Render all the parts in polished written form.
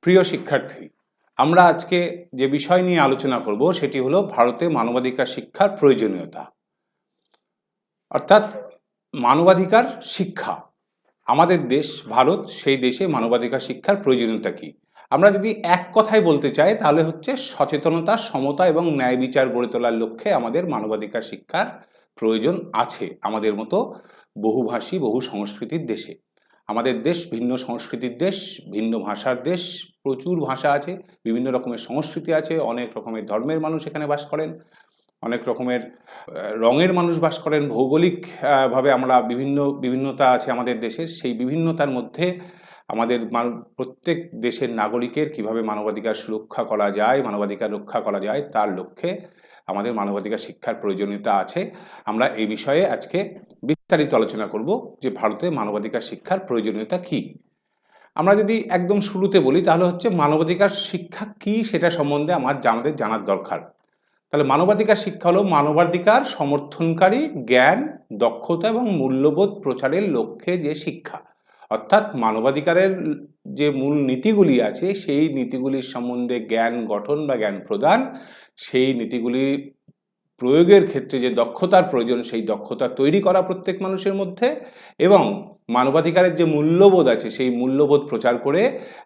প্রিয় শিক্ষার্থী, আমরা আজকে যে বিষয় নিয়ে আলোচনা করব সেটি হলো ভারতে মানবাধিকার শিক্ষার প্রয়োজনীয়তা, অর্থাৎ মানবাধিকার শিক্ষা। আমাদের দেশ ভারত, সেই দেশে মানবাধিকার শিক্ষার প্রয়োজনীয়তা কি? আমরা যদি এক কথায় বলতে চাই তাহলে হচ্ছে সচেতনতা, সমতা এবং ন্যায় বিচার গড়ে তোলার লক্ষ্যে আমাদের মানবাধিকার শিক্ষার প্রয়োজন আছে আমাদের মতো বহুভাষী বহু সংস্কৃতির দেশে। আমাদের দেশ ভিন্ন সংস্কৃতির দেশ, ভিন্ন ভাষার দেশ, প্রচুর ভাষা আছে, বিভিন্ন রকমের সংস্কৃতি আছে, অনেক রকমের ধর্মের মানুষ এখানে বাস করেন, অনেক রকমের রঙের মানুষ বাস করেন। ভৌগোলিকভাবে আমরা বিভিন্নতা আছে আমাদের দেশের। সেই বিভিন্নতার মধ্যে আমাদের প্রত্যেক দেশের নাগরিকের কিভাবে মানবাধিকার সুরক্ষা করা যায়, মানবাধিকার রক্ষা করা যায়, তার লক্ষ্যে আমাদের মানবাধিকার শিক্ষার প্রয়োজনীয়তা আছে। আমরা এই বিষয়ে আজকে বিস্তারিত আলোচনা করব যে ভারতে মানবাধিকার শিক্ষার প্রয়োজনীয়তা কি। আমরা যদি একদম শুরুতে বলি তাহলে হচ্ছে মানবাধিকার শিক্ষা কি সেটা সম্বন্ধে আমাদের জানার দরকার। তাহলে মানবাধিকার শিক্ষা হলো মানবাধিকার সমর্থনকারী জ্ঞান, দক্ষতা এবং মূল্যবোধ প্রচারের লক্ষ্যে যে শিক্ষা, অর্থাৎ মানবাধিকারের যে মূল নীতিগুলি আছে সেই নীতিগুলির সম্বন্ধে জ্ঞান গঠন বা জ্ঞান প্রদান, সেই নীতিগুলি প্রয়োগের ক্ষেত্রে যে দক্ষতার প্রয়োজন সেই দক্ষতা তৈরি করা প্রত্যেক মানুষের মধ্যে, এবং মানবাধিকারের যে মূল্যবোধ আছে সেই মূল্যবোধ প্রচার করে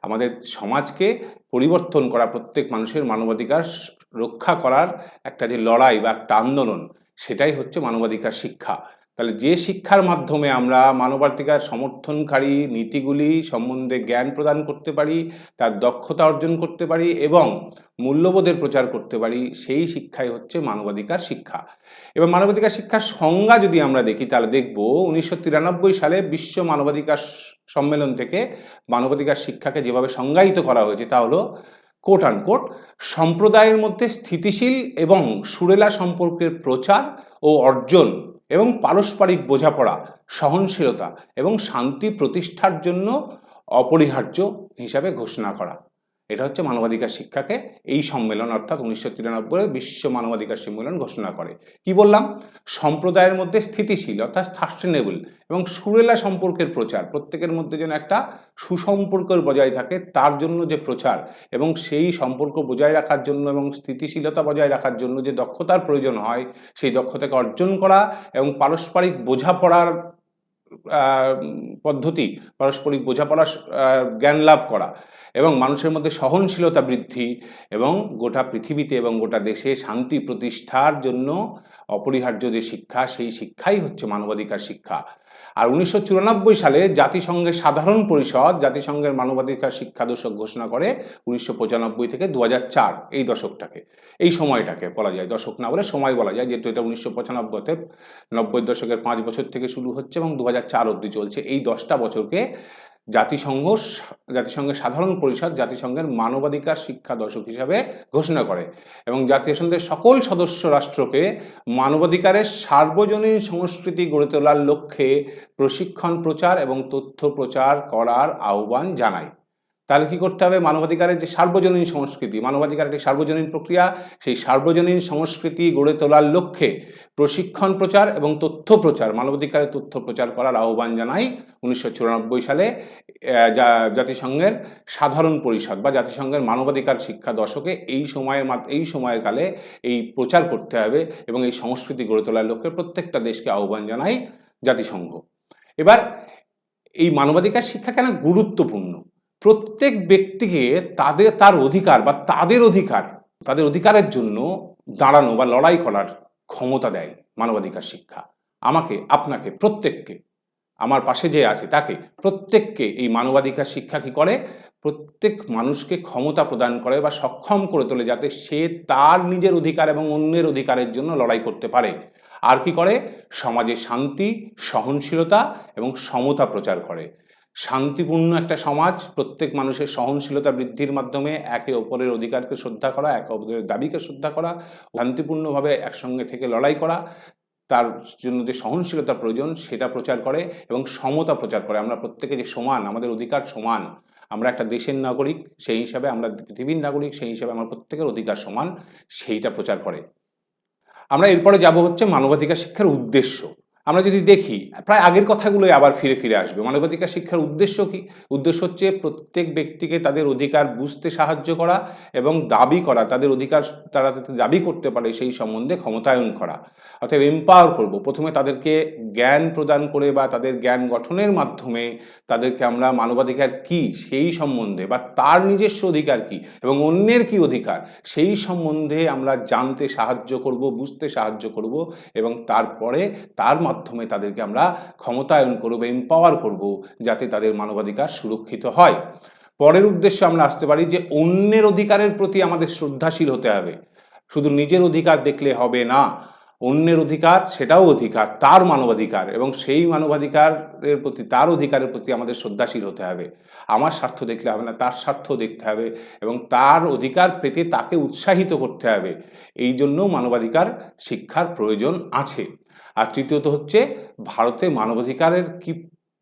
আমাদের সমাজকে পরিবর্তন করা, প্রত্যেক মানুষের মানবাধিকার রক্ষা করার একটা যে লড়াই বা একটা আন্দোলন, সেটাই হচ্ছে মানবাধিকার শিক্ষা। তাহলে যে শিক্ষার মাধ্যমে আমরা মানবাধিকার সমর্থনকারী নীতিগুলি সম্বন্ধে জ্ঞান প্রদান করতে পারি, তার দক্ষতা অর্জন করতে পারি এবং মূল্যবোধের প্রচার করতে পারি, সেই শিক্ষাই হচ্ছে মানবাধিকার শিক্ষা। এবং মানবাধিকার শিক্ষার সংজ্ঞা যদি আমরা দেখি তাহলে দেখব 1993 সালে বিশ্ব মানবাধিকার সম্মেলন থেকে মানবাধিকার শিক্ষাকে যেভাবে সংজ্ঞায়িত করা হয়েছে তা হলো কোট আনকোট সম্প্রদায়ের মধ্যে স্থিতিশীল এবং সুরেলা সম্পর্কের প্রচার ও অর্জন এবং পারস্পরিক বোঝাপড়া, সহনশীলতা এবং শান্তি প্রতিষ্ঠার জন্য অপরিহার্য হিসাবে ঘোষণা করা। এটা হচ্ছে মানবাধিকার শিক্ষাকে এই সম্মেলন অর্থাৎ 1993 বিশ্ব মানবাধিকার সম্মেলন ঘোষণা করে। কি বললাম? সম্প্রদায়ের মধ্যে স্থিতিশীল অর্থাৎ সাস্টেনেবল এবং সুরেলা সম্পর্কের প্রচার, প্রত্যেকের মধ্যে যেন একটা সুসম্পর্ক বজায় থাকে তার জন্য যে প্রচার, এবং সেই সম্পর্ক বজায় রাখার জন্য এবং স্থিতিশীলতা বজায় রাখার জন্য যে দক্ষতার প্রয়োজন হয় সেই দক্ষতাকে অর্জন করা এবং পারস্পরিক বোঝাপড়ার পদ্ধতি, পারস্পরিক বোঝাপড়ার জ্ঞান লাভ করা এবং মানুষের মধ্যে সহনশীলতা বৃদ্ধি এবং গোটা পৃথিবীতে এবং গোটা দেশে শান্তি প্রতিষ্ঠার জন্য অপরিহার্য যে শিক্ষা, সেই শিক্ষাই হচ্ছে মানবাধিকার শিক্ষা। আর 1994 সালে জাতিসংঘের সাধারণ পরিষদ জাতিসংঘের মানবাধিকার শিক্ষা দশক ঘোষণা করে 1995 থেকে 2004 এই দশকটাকে, এই সময়টাকে বলা যায়, দশক না বলে সময় বলা যায়, যেহেতু এটা 1995 90 দশকের 5 বছর থেকে শুরু হচ্ছে এবং 2004 অবধি চলছে। এই 10টা বছরকে জাতিসংঘের সাধারণ পরিষদ জাতিসংঘের মানবাধিকার শিক্ষা দশক হিসাবে ঘোষণা করে এবং জাতিসংঘের সকল সদস্য রাষ্ট্রকে মানবাধিকারের সার্বজনীন সংস্কৃতি গড়ে তোলার লক্ষ্যে প্রশিক্ষণ, প্রচার এবং তথ্য প্রচার করার আহ্বান জানায়। তাহলে কি করতে হবে? মানবাধিকারের যে সার্বজনীন সংস্কৃতি, মানবাধিকার একটি সার্বজনীন প্রক্রিয়া, সেই সার্বজনীন সংস্কৃতি গড়ে তোলার লক্ষ্যে প্রশিক্ষণ, প্রচার এবং তথ্য প্রচার, মানবাধিকারের তথ্য প্রচার করার আহ্বান জানাই 1994 সালে জাতিসংঘের সাধারণ পরিষদ বা জাতিসংঘের মানবাধিকার শিক্ষা দশকে। এই সময়ের কালে এই প্রচার করতে হবে এবং এই সংস্কৃতি গড়ে তোলার লক্ষ্যে প্রত্যেকটা দেশকে আহ্বান জানাই জাতিসংঘ। এবার এই মানবাধিকার শিক্ষা কেন গুরুত্বপূর্ণ? প্রত্যেক ব্যক্তিকে তার অধিকার বা তাদের অধিকারের জন্য দাঁড়ানো বা লড়াই করার ক্ষমতা দেয় মানবাধিকার শিক্ষা। আমাকে, আপনাকে, প্রত্যেককে, আমার পাশে যে আছে তাকে, প্রত্যেককে এই মানবাধিকার শিক্ষা কি করে? প্রত্যেক মানুষকে ক্ষমতা প্রদান করে বা সক্ষম করে তোলে যাতে সে তার নিজের অধিকার এবং অন্যের অধিকারের জন্য লড়াই করতে পারে। আর কি করে? সমাজে শান্তি, সহনশীলতা এবং সমতা প্রচার করে। শান্তিপূর্ণ একটা সমাজ, প্রত্যেক মানুষের সহনশীলতা বৃদ্ধির মাধ্যমে একে অপরের অধিকারকে শ্রদ্ধা করা, একে অপরের দাবিকে শ্রদ্ধা করা, শান্তিপূর্ণভাবে একসঙ্গে থেকে লড়াই করা, তার জন্য যে সহনশীলতা প্রয়োজন সেটা প্রচার করে এবং সমতা প্রচার করে। আমরা প্রত্যেকে যে সমান, আমাদের অধিকার সমান, আমরা একটা দেশের নাগরিক সেই হিসাবে, আমরা পৃথিবীর নাগরিক সেই হিসাবে আমার প্রত্যেকের অধিকার সমান, সেইটা প্রচার করে। আমরা এরপরে যাব হচ্ছে মানবাধিকার শিক্ষার উদ্দেশ্য। আমরা যদি দেখি প্রায় আগের কথাগুলোই আবার ফিরে ফিরে আসবে। মানবাধিকার শিক্ষার উদ্দেশ্য কি? উদ্দেশ্য হচ্ছে প্রত্যেক ব্যক্তিকে তাদের অধিকার বুঝতে সাহায্য করা এবং দাবি করা, তাদের অধিকার তারা যাতে দাবি করতে পারে সেই সম্বন্ধে ক্ষমতায়ন করা, অর্থাৎ এম্পাওয়ার করব। প্রথমে তাদেরকে জ্ঞান প্রদান করে বা তাদের জ্ঞান গঠনের মাধ্যমে তাদেরকে আমরা মানবাধিকার কি সেই সম্বন্ধে বা তার নিজস্ব অধিকার কি এবং অন্যের কি অধিকার সেই সম্বন্ধে আমরা জানতে সাহায্য করব, বুঝতে সাহায্য করব এবং তারপরে তার মাধ্যমে তাদেরকে আমরা ক্ষমতায়ন করব, এম্পাওয়ার করব, যাতে তাদের মানবাধিকার সুরক্ষিত হয়। পরের উদ্দেশ্যে আমরা আসতে পারি যে অন্যের অধিকারের প্রতি আমাদের শ্রদ্ধাশীল হতে হবে। শুধু নিজের অধিকার দেখলে হবে না, অন্যের অধিকার সেটাও অধিকার, তার মানবাধিকার, এবং সেই মানবাধিকারের প্রতি, তার অধিকারের প্রতি আমাদের শ্রদ্ধাশীল হতে হবে। আমার স্বার্থ দেখলে হবে না, তার স্বার্থ দেখতে হবে এবং তার অধিকার পেতে তাকে উৎসাহিত করতে হবে। এই জন্য মানবাধিকার শিক্ষার প্রয়োজন আছে। আর তৃতীয়ত হচ্ছে ভারতে মানবাধিকারের কি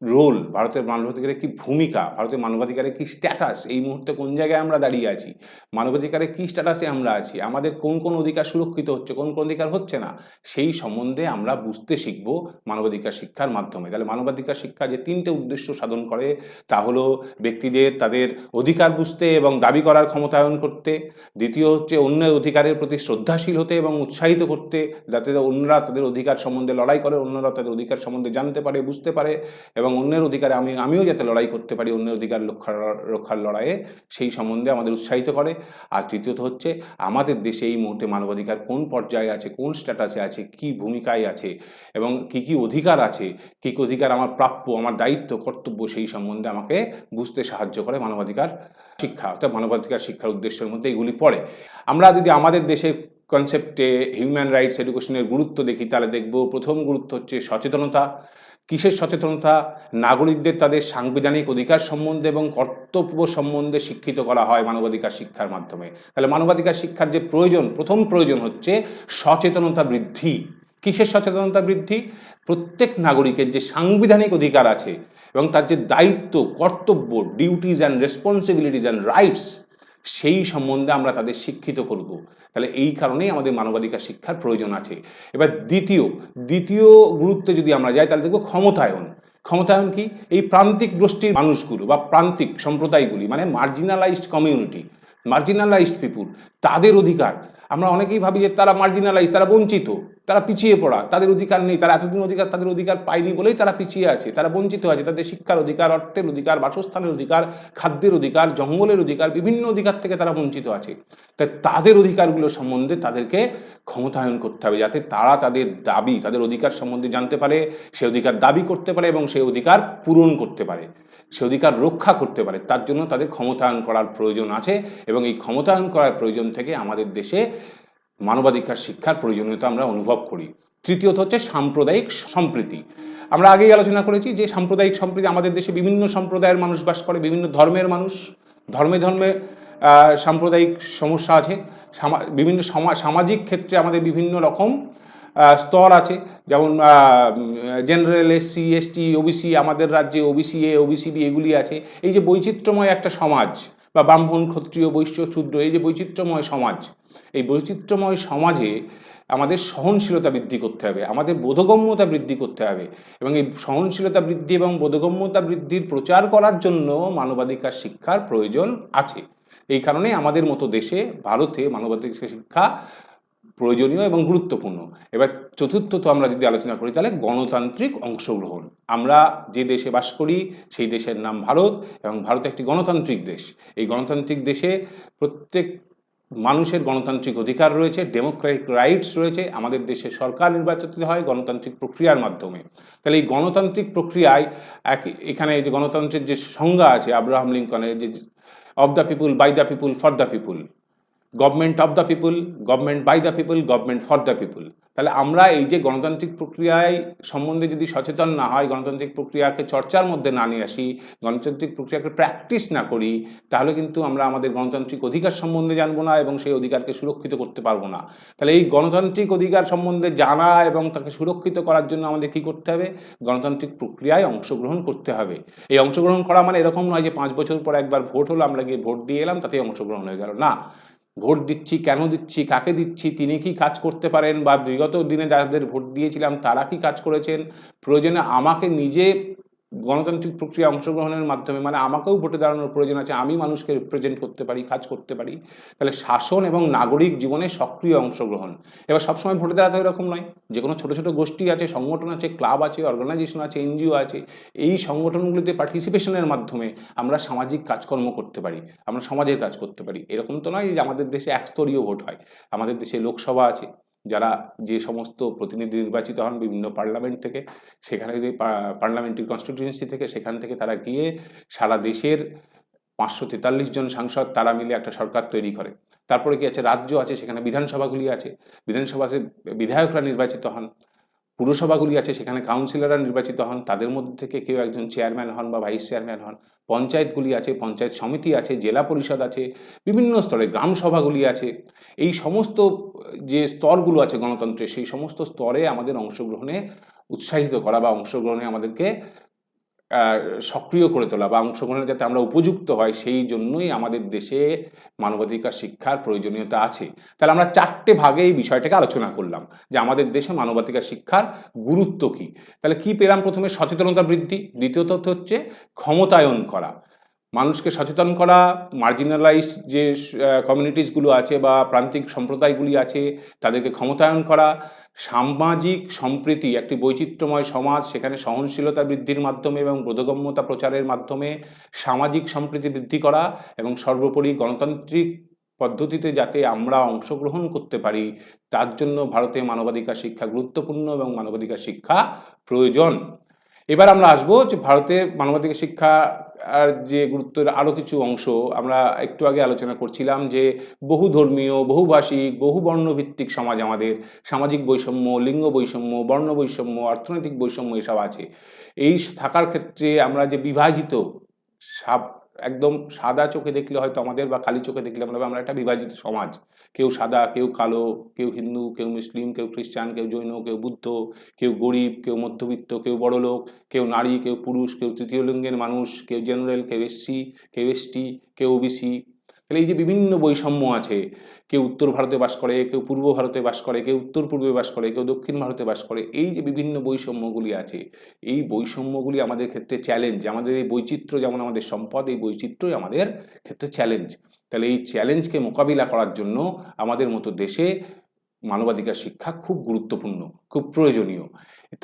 রোল, ভারতের মানবাধিকারের কি ভূমিকা, ভারতের মানবাধিকারের কি স্ট্যাটাস, এই মুহূর্তে কোন জায়গায় আমরা দাঁড়িয়ে আছি, মানবাধিকারের কি স্ট্যাটাসে আমরা আছি, আমাদের কোন কোন অধিকার সুরক্ষিত হচ্ছে, কোন কোন অধিকার হচ্ছে না, সেই সম্বন্ধে আমরা বুঝতে শিখব মানবাধিকার শিক্ষার মাধ্যমে। তাহলে মানবাধিকার শিক্ষা যে তিনটে উদ্দেশ্য সাধন করে তা হলো ব্যক্তিদের তাদের অধিকার বুঝতে এবং দাবি করার ক্ষমতায়ন করতে, দ্বিতীয় হচ্ছে অন্যের অধিকারের প্রতি শ্রদ্ধাশীল হতে এবং উৎসাহিত করতে, যাতে অন্যরা তাদের অধিকার সম্বন্ধে লড়াই করে, অন্যরা তাদের অধিকার সম্বন্ধে জানতে পারে, বুঝতে পারে এবং অন্যের অধিকারে আমিও যাতে লড়াই করতে পারি, অন্যের অধিকার রক্ষার লড়াইয়ে সেই সম্বন্ধে আমাদের উৎসাহিত করে। আর তৃতীয়ত হচ্ছে আমাদের দেশে এই মুহূর্তে মানবাধিকার কোন পর্যায়ে আছে, কোন স্ট্যাটাসে আছে, কি ভূমিকায় আছে এবং কি কি অধিকার আছে, কি কি অধিকার আমার প্রাপ্য, আমার দায়িত্ব, কর্তব্য, সেই সম্বন্ধে আমাকে বুঝতে সাহায্য করে মানবাধিকার শিক্ষা। অর্থাৎ মানবাধিকার শিক্ষার উদ্দেশ্যের মধ্যে এগুলি পড়ে। আমরা যদি আমাদের দেশের কনসেপ্টে হিউম্যান রাইটস এডুকেশনের গুরুত্ব দেখি তাহলে দেখব প্রথম গুরুত্ব হচ্ছে সচেতনতা। কিসের সচেতনতা? নাগরিকদের তাদের সাংবিধানিক অধিকার সম্বন্ধে এবং কর্তব্য সম্বন্ধে শিক্ষিত করা হয় মানবাধিকার শিক্ষার মাধ্যমে। তাহলে মানবাধিকার শিক্ষার যে প্রয়োজন, প্রথম প্রয়োজন হচ্ছে সচেতনতা বৃদ্ধি। কিসের সচেতনতা বৃদ্ধি? প্রত্যেক নাগরিকের যে সাংবিধানিক অধিকার আছে এবং তার যে দায়িত্ব, কর্তব্য, duties and responsibilities and rights, সেই সম্বন্ধে আমরা তাদের শিক্ষিত করব। তাহলে এই কারণেই আমাদের মানবাধিকার শিক্ষার প্রয়োজন আছে। এবার দ্বিতীয় গুরুত্বে যদি আমরা যাই তাহলে দেখব ক্ষমতায়ন। ক্ষমতায়ন কি? এই প্রান্তিক গোষ্ঠীর মানুষগুলো বা প্রান্তিক সম্প্রদায়গুলি, মানে মার্জিনালাইজড কমিউনিটি, মার্জিনালাইজড পিপুল, তাদের অধিকার। আমরা অনেকেই ভাবি যে তারা মার্জিনালাইজ, তারা বঞ্চিত, তারা পিছিয়ে পড়া, তাদের অধিকার নেই, তারা এতদিন তাদের অধিকার পায়নি বলেই তারা পিছিয়ে আছে, তারা বঞ্চিত আছে। তাদের শিক্ষার অধিকার, অর্থের অধিকার, বাসস্থানের অধিকার, খাদ্যের অধিকার, জঙ্গলের অধিকার, বিভিন্ন অধিকার থেকে তারা বঞ্চিত আছে। তাই তাদের অধিকারগুলো সম্বন্ধে তাদেরকে ক্ষমতায়ন করতে হবে, যাতে তারা তাদের দাবি, তাদের অধিকার সম্বন্ধে জানতে পারে, সে অধিকার দাবি করতে পারে এবং সেই অধিকার পূরণ করতে পারে, সে অধিকার রক্ষা করতে পারে। তার জন্য তাদের ক্ষমতায়ন করার প্রয়োজন আছে এবং এই ক্ষমতায়ন করার প্রয়োজন থেকে আমাদের দেশে মানবাধিকার শিক্ষার প্রয়োজনীয়তা আমরা অনুভব করি। তৃতীয়ত হচ্ছে সাম্প্রদায়িক সম্প্রীতি। আমরা আগেই আলোচনা করেছি যে সাম্প্রদায়িক সম্প্রীতি, আমাদের দেশে বিভিন্ন সম্প্রদায়ের মানুষ বাস করে, বিভিন্ন ধর্মের মানুষ, ধর্মে ধর্মে সাম্প্রদায়িক সমস্যা আছে, বিভিন্ন সামাজিক ক্ষেত্রে আমাদের বিভিন্ন রকম স্তর আছে। যেমন জেনারেল, এসসি, এসটি, ওবিসি, আমাদের রাজ্যে ওবিসি এ, ওবিসি বি, এগুলি আছে। এই যে বৈচিত্র্যময় একটা সমাজ, বা ব্রাহ্মণ, ক্ষত্রিয়, বৈশ্য, শূদ্র, এই যে বৈচিত্র্যময় সমাজ, এই বৈচিত্র্যময় সমাজে আমাদের সহনশীলতা বৃদ্ধি করতে হবে, আমাদের বোধগম্যতা বৃদ্ধি করতে হবে এবং এই সহনশীলতা বৃদ্ধি এবং বোধগম্যতা বৃদ্ধির প্রচার করার জন্য মানবাধিকার শিক্ষার প্রয়োজন আছে। এই কারণে আমাদের মতো দেশে, ভারতে, মানবাধিকার শিক্ষা প্রয়োজনীয় এবং গুরুত্বপূর্ণ। এবার চতুর্থত আমরা যদি আলোচনা করি তাহলে গণতান্ত্রিক অংশগ্রহণ। আমরা যে দেশে বাস করি সেই দেশের নাম ভারত এবং ভারত একটি গণতান্ত্রিক দেশ। এই গণতান্ত্রিক দেশে প্রত্যেক মানুষের গণতান্ত্রিক অধিকার রয়েছে, ডেমোক্রেটিক রাইটস রয়েছে। আমাদের দেশে সরকার নির্বাচিত হয় গণতান্ত্রিক প্রক্রিয়ার মাধ্যমে। তাহলে এই গণতান্ত্রিক প্রক্রিয়ায় এখানে যে গণতন্ত্রের যে সংজ্ঞা আছে আব্রাহাম লিঙ্কনের, যে of the people, by the people, for the people, government of the people, government by the people, government for the people. তাহলে আমরা এই যে গণতান্ত্রিক প্রক্রিয়ায় সম্বন্ধে যদি সচেতন না হয়, গণতান্ত্রিক প্রক্রিয়াকে চর্চার মধ্যে না নিয়ে আসি, গণতান্ত্রিক প্রক্রিয়াকে প্র্যাকটিস না করি, তাহলে কিন্তু আমরা আমাদের গণতান্ত্রিক অধিকার সম্বন্ধে জানবো না এবং সেই অধিকারকে সুরক্ষিত করতে পারবো না। তাহলে এই গণতান্ত্রিক অধিকার সম্বন্ধে জানা এবং তাকে সুরক্ষিত করার জন্য আমাদের কী করতে হবে? গণতান্ত্রিক প্রক্রিয়ায় অংশগ্রহণ করতে হবে। এই অংশগ্রহণ করা মানে এরকম নয় যে 5 বছর পর একবার ভোট হলো, আমরা গিয়ে ভোট দিয়ে এলাম, তাতেই অংশগ্রহণ হয়ে গেল। না, ভোট দিচ্ছি, কেন দিচ্ছি, কাকে দিচ্ছি, তিনি কি কাজ করতে পারেন, বা বিগত দিনে যাদের ভোট দিয়েছিলাম তারা কি কাজ করেছেন, প্রয়োজনে আমাকে নিজে গণতান্ত্রিক প্রক্রিয়া অংশগ্রহণের মাধ্যমে, মানে আমাকেও ভোটে দাঁড়ানোর প্রয়োজন আছে, আমি মানুষকে রিপ্রেজেন্ট করতে পারি, কাজ করতে পারি। তাহলে শাসন এবং নাগরিক জীবনে সক্রিয় অংশগ্রহণ। এবার সবসময় ভোটে দাঁড়াতে এরকম নয়, যে কোনো ছোটো ছোটো গোষ্ঠী আছে, সংগঠন আছে, ক্লাব আছে, অর্গানাইজেশন আছে, এনজিও আছে, এই সংগঠনগুলিতে পার্টিসিপেশনের মাধ্যমে আমরা সামাজিক কাজকর্ম করতে পারি, আমরা সমাজের কাজ করতে পারি। এরকম তো নয় যে আমাদের দেশে একস্তরীয় ভোট হয়। আমাদের দেশে লোকসভা আছে, যারা যে সমস্ত প্রতিনিধি নির্বাচিত হন বিভিন্ন পার্লামেন্ট থেকে, সেখানে পার্লামেন্টারি কনস্টিটিউয়েন্সি থেকে, সেখান থেকে তারা গিয়ে সারা দেশের 543 জন সাংসদ তারা মিলে একটা সরকার তৈরি করে। তারপরে কি আছে, রাজ্য আছে, সেখানে বিধানসভাগুলি আছে, বিধানসভাতে বিধায়করা নির্বাচিত হন। পুরসভাগুলি আছে, সেখানে কাউন্সিলররা নির্বাচিত হন, তাদের মধ্যে থেকে কেউ একজন চেয়ারম্যান হন বা ভাইস চেয়ারম্যান হন। পঞ্চায়েতগুলি আছে, পঞ্চায়েত সমিতি আছে, জেলা পরিষদ আছে, বিভিন্ন স্তরে গ্রাম সভাগুলি আছে। এই সমস্ত যে স্তরগুলো আছে গণতন্ত্রের, সেই সমস্ত স্তরে আমাদের অংশগ্রহণে উৎসাহিত করা বা অংশগ্রহণে আমাদেরকে সক্রিয় করে তোলা বা অংশগ্রহণে যাতে আমরা উপযুক্ত হয়, সেই জন্যই আমাদের দেশে মানবাধিকার শিক্ষার প্রয়োজনীয়তা আছে। তাহলে আমরা 4টে ভাগে এই বিষয়টাকে আলোচনা করলাম যে আমাদের দেশে মানবাধিকার শিক্ষার গুরুত্ব কী। তাহলে কি পেলাম? প্রথমে সচেতনতা বৃদ্ধি, দ্বিতীয়ত হচ্ছে ক্ষমতায়ন করা, মানুষকে সচেতন করা, মার্জিনালাইজড যে কমিউনিটিসগুলো আছে বা প্রান্তিক সম্প্রদায়গুলি আছে তাদেরকে ক্ষমতায়ন করা, সামাজিক সম্প্রীতি, একটি বৈচিত্র্যময় সমাজ, সেখানে সহনশীলতা বৃদ্ধির মাধ্যমে এবং বোধগম্যতা প্রচারের মাধ্যমে সামাজিক সম্প্রীতি বৃদ্ধি করা, এবং সর্বোপরি গণতান্ত্রিক পদ্ধতিতে যাতে আমরা অংশগ্রহণ করতে পারি তার জন্য ভারতে মানবাধিকার শিক্ষা গুরুত্বপূর্ণ এবং মানবাধিকার শিক্ষা প্রয়োজন। এবার আমরা আসবো যে ভারতে মানবাধিকার শিক্ষা আর যে গুরুত্বের আরও কিছু অংশ আমরা একটু আগে আলোচনা করছিলাম, যে বহু ধর্মীয়, বহুভাষিক, বহু বর্ণভিত্তিক সমাজ, আমাদের সামাজিক বৈষম্য, লিঙ্গ বৈষম্য, বর্ণ বৈষম্য, অর্থনৈতিক বৈষম্য এসব আছে। এই থাকার ক্ষেত্রে আমরা যে বিভাজিত, একদম সাদা চোখে দেখলে হয়তো আমাদের, বা কালি চোখে দেখলে আমরা একটা বিভাজিত সমাজ, কেউ সাদা, কেউ কালো, কেউ হিন্দু, কেউ মুসলিম, কেউ খ্রিস্টান, কেউ জৈন, কেউ বুদ্ধ, কেউ গরিব, কেউ মধ্যবিত্ত, কেউ বড়লোক, কেউ নারী, কেউ পুরুষ, কেউ তৃতীয় লিঙ্গের মানুষ, কেউ জেনারেল, কেউ এসসি, কেউ এসটি, কেউ ওবিসি। তাহলে এই যে বিভিন্ন বৈষম্য আছে, কেউ উত্তর ভারতে বাস করে, কেউ পূর্ব ভারতে বাস করে, কেউ উত্তর পূর্বে বাস করে, কেউ দক্ষিণ ভারতে বাস করে, এই যে বিভিন্ন বৈষম্যগুলি আছে, এই বৈষম্যগুলি আমাদের ক্ষেত্রে চ্যালেঞ্জ। আমাদের এই বৈচিত্র্য যেমন আমাদের সম্পদ, এই বৈচিত্র্যই আমাদের ক্ষেত্রে চ্যালেঞ্জ। তাহলে এই চ্যালেঞ্জকে মোকাবিলা করার জন্য আমাদের মতো দেশে মানবাধিকার শিক্ষা খুব গুরুত্বপূর্ণ, খুব প্রয়োজনীয়।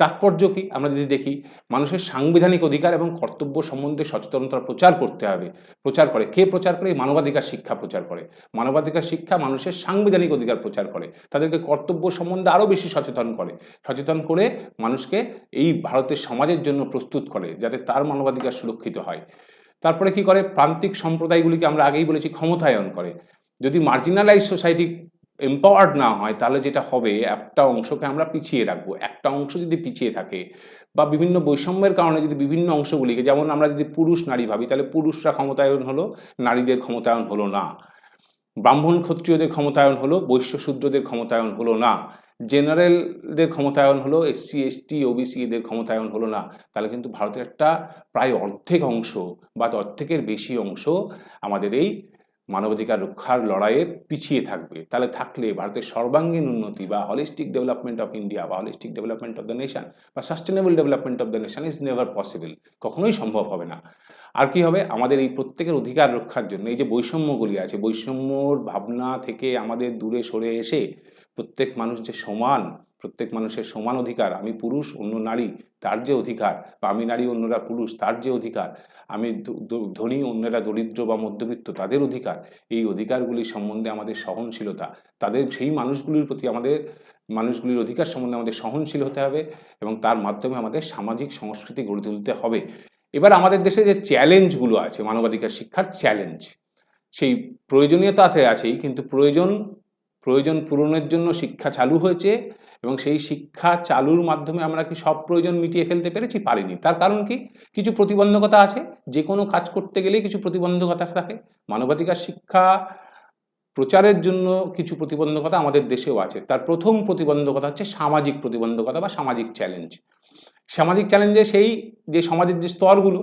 তাৎপর্য কি? আমরা যদি দেখি, মানুষের সাংবিধানিক অধিকার এবং কর্তব্য সম্বন্ধে সচেতনতা প্রচার করতে হবে। প্রচার করে কে? প্রচার করে মানবাধিকার শিক্ষা প্রচার করে। মানবাধিকার শিক্ষা মানুষের সাংবিধানিক অধিকার প্রচার করে, তাদেরকে কর্তব্য সম্বন্ধে আরও বেশি সচেতন করে মানুষকে এই ভারতের সমাজের জন্য প্রস্তুত করে, যাতে তার মানবাধিকার সুরক্ষিত হয়। তারপরে কি করে? প্রান্তিক সম্প্রদায়গুলিকে আমরা আগেই বলেছি ক্ষমতায়ন করে। যদি মার্জিনালাইজ সোসাইটি এম্পাওয়ার্ড না হয়, তাহলে যেটা হবে, একটা অংশকে আমরা পিছিয়ে রাখবো। একটা অংশ যদি পিছিয়ে থাকে বা বিভিন্ন বৈষম্যের কারণে যদি বিভিন্ন অংশগুলিকে, যেমন আমরা যদি পুরুষ নারী ভাবি, তাহলে পুরুষরা ক্ষমতায়ন হলো, নারীদের ক্ষমতায়ন হলো না। ব্রাহ্মণ ক্ষত্রিয়দের ক্ষমতায়ন হলো, বৈশ্য শূদ্রদের ক্ষমতায়ন হলো না। জেনারেলদের ক্ষমতায়ন হলো, এসসি এসটি ওবিসি এদের ক্ষমতায়ন হলো না। তাহলে কিন্তু ভারতের একটা প্রায় অর্ধেক অংশ বা অর্ধেকের বেশি অংশ আমাদের এই মানবাধিকার রক্ষার লড়াইয়ে পিছিয়ে থাকবে। তাহলে থাকলে ভারতের সর্বাঙ্গীন উন্নতি বা হলিস্টিক ডেভেলপমেন্ট অফ ইন্ডিয়া বা holistic development of the nation বা sustainable development of the nation is never possible, কখনোই সম্ভব হবে না। আর কি হবে? আমাদের এই প্রত্যেকের অধিকার রক্ষার জন্য এই যে বৈষম্যগুলি আছে, বৈষম্যর ভাবনা থেকে আমাদের দূরে সরে এসে প্রত্যেক মানুষ যে সমান, প্রত্যেক মানুষের সমান অধিকার, আমি পুরুষ অন্য নারী তার যে অধিকার, বা আমি নারী অন্যরা পুরুষ তার যে অধিকার, আমি ধনী অন্যরা দরিদ্র বা মধ্যবিত্ত তাদের অধিকার, এই অধিকারগুলি সম্বন্ধে আমাদের সহনশীলতা, তাদের সেই মানুষগুলির প্রতি মানুষগুলির অধিকার সম্বন্ধে আমাদের সহনশীল হতে হবে, এবং তার মাধ্যমে আমাদের সামাজিক সংস্কৃতি গড়ে তুলতে হবে। এবার আমাদের দেশে যে চ্যালেঞ্জগুলো আছে, মানবাধিকার শিক্ষার চ্যালেঞ্জ, সেই প্রয়োজনীয়তাতে আছেই, কিন্তু প্রয়োজন পূরণের জন্য শিক্ষা চালু হয়েছে, এবং সেই শিক্ষা চালুর মাধ্যমে আমরা কি সব প্রয়োজন মিটিয়ে ফেলতে পেরেছি? পারিনি। তার কারণ কি? কিছু প্রতিবন্ধকতা আছে। যে কোনো কাজ করতে গেলেই কিছু প্রতিবন্ধকতা থাকে। মানবাধিকার শিক্ষা প্রচারের জন্য কিছু প্রতিবন্ধকতা আমাদের দেশেও আছে। তার প্রথম প্রতিবন্ধকতা হচ্ছে সামাজিক প্রতিবন্ধকতা বা সামাজিক চ্যালেঞ্জ। সামাজিক চ্যালেঞ্জে সেই যে সমাজের যে স্তরগুলো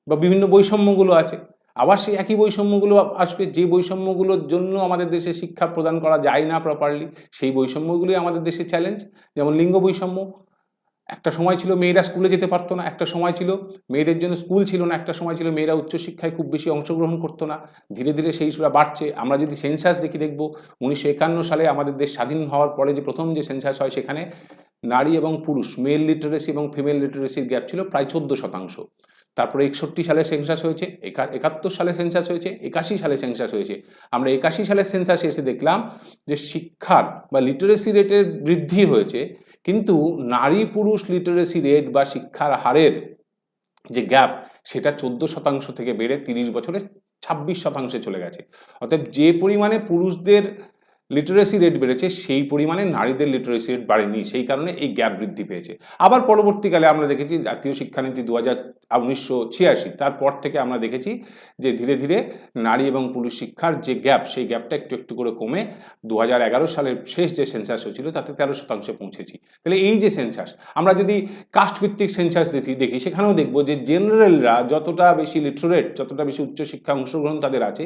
বা বিভিন্ন বৈষম্যগুলো আছে, আবার সেই একই বৈষম্যগুলো আসবে যে বৈষম্যগুলোর জন্য আমাদের দেশে শিক্ষা প্রদান করা যায় না প্রপারলি, সেই বৈষম্যগুলোই আমাদের দেশে চ্যালেঞ্জ। যেমন লিঙ্গ বৈষম্য। একটা সময় ছিল মেয়েরা স্কুলে যেতে পারতো না, একটা সময় ছিল মেয়েদের জন্য স্কুল ছিল না, একটা সময় ছিল মেয়েরা উচ্চশিক্ষায় খুব বেশি অংশগ্রহণ করতো না। ধীরে ধীরে সেইটা বাড়ছে। আমরা যদি সেন্সাস দেখব 1951 সালে আমাদের দেশ স্বাধীন হওয়ার পরে যে প্রথম যে সেন্সাস হয়, সেখানে নারী এবং পুরুষ, মেল লিটারেসি এবং ফিমেল লিটারেসির গ্যাপ ছিল প্রায় 14%। তারপরে 61 সালে সেন্সাস হয়েছে, 71 সালে সেন্সাস হয়েছে, 81 সালে সেন্সাস হয়েছে। আমরা 81 সালের সেন্সাসে এসে দেখলাম যে শিক্ষার বা লিটারেসি রেটের বৃদ্ধি হয়েছে, কিন্তু নারী পুরুষ লিটারেসি রেট বা শিক্ষার হারের যে গ্যাপ, সেটা 14% থেকে বেড়ে 30 বছরে 26% চলে গেছে। অতএব যে পরিমাণে পুরুষদের লিটারেসি রেট বেড়েছে, সেই পরিমাণে নারীদের লিটারেসি রেট বাড়েনি। সেই কারণে এই গ্যাপ বৃদ্ধি পেয়েছে। আবার পরবর্তীকালে আমরা দেখেছি জাতীয় শিক্ষানীতি 1986, তারপর থেকে আমরা দেখেছি যে ধীরে ধীরে নারী এবং পুরুষ শিক্ষার যে গ্যাপ, সেই গ্যাপটা একটু একটু করে কমে 2011 সালের শেষ যে সেন্সাস হয়েছিল তাতে 13% পৌঁছেছি। তাহলে এই যে সেন্সাস, আমরা যদি কাস্টভিত্তিক সেন্সাস দেখি, সেখানেও দেখব যে জেনারেলরা যতটা বেশি লিটারেট, যতটা বেশি উচ্চশিক্ষা অংশগ্রহণ তাদের আছে,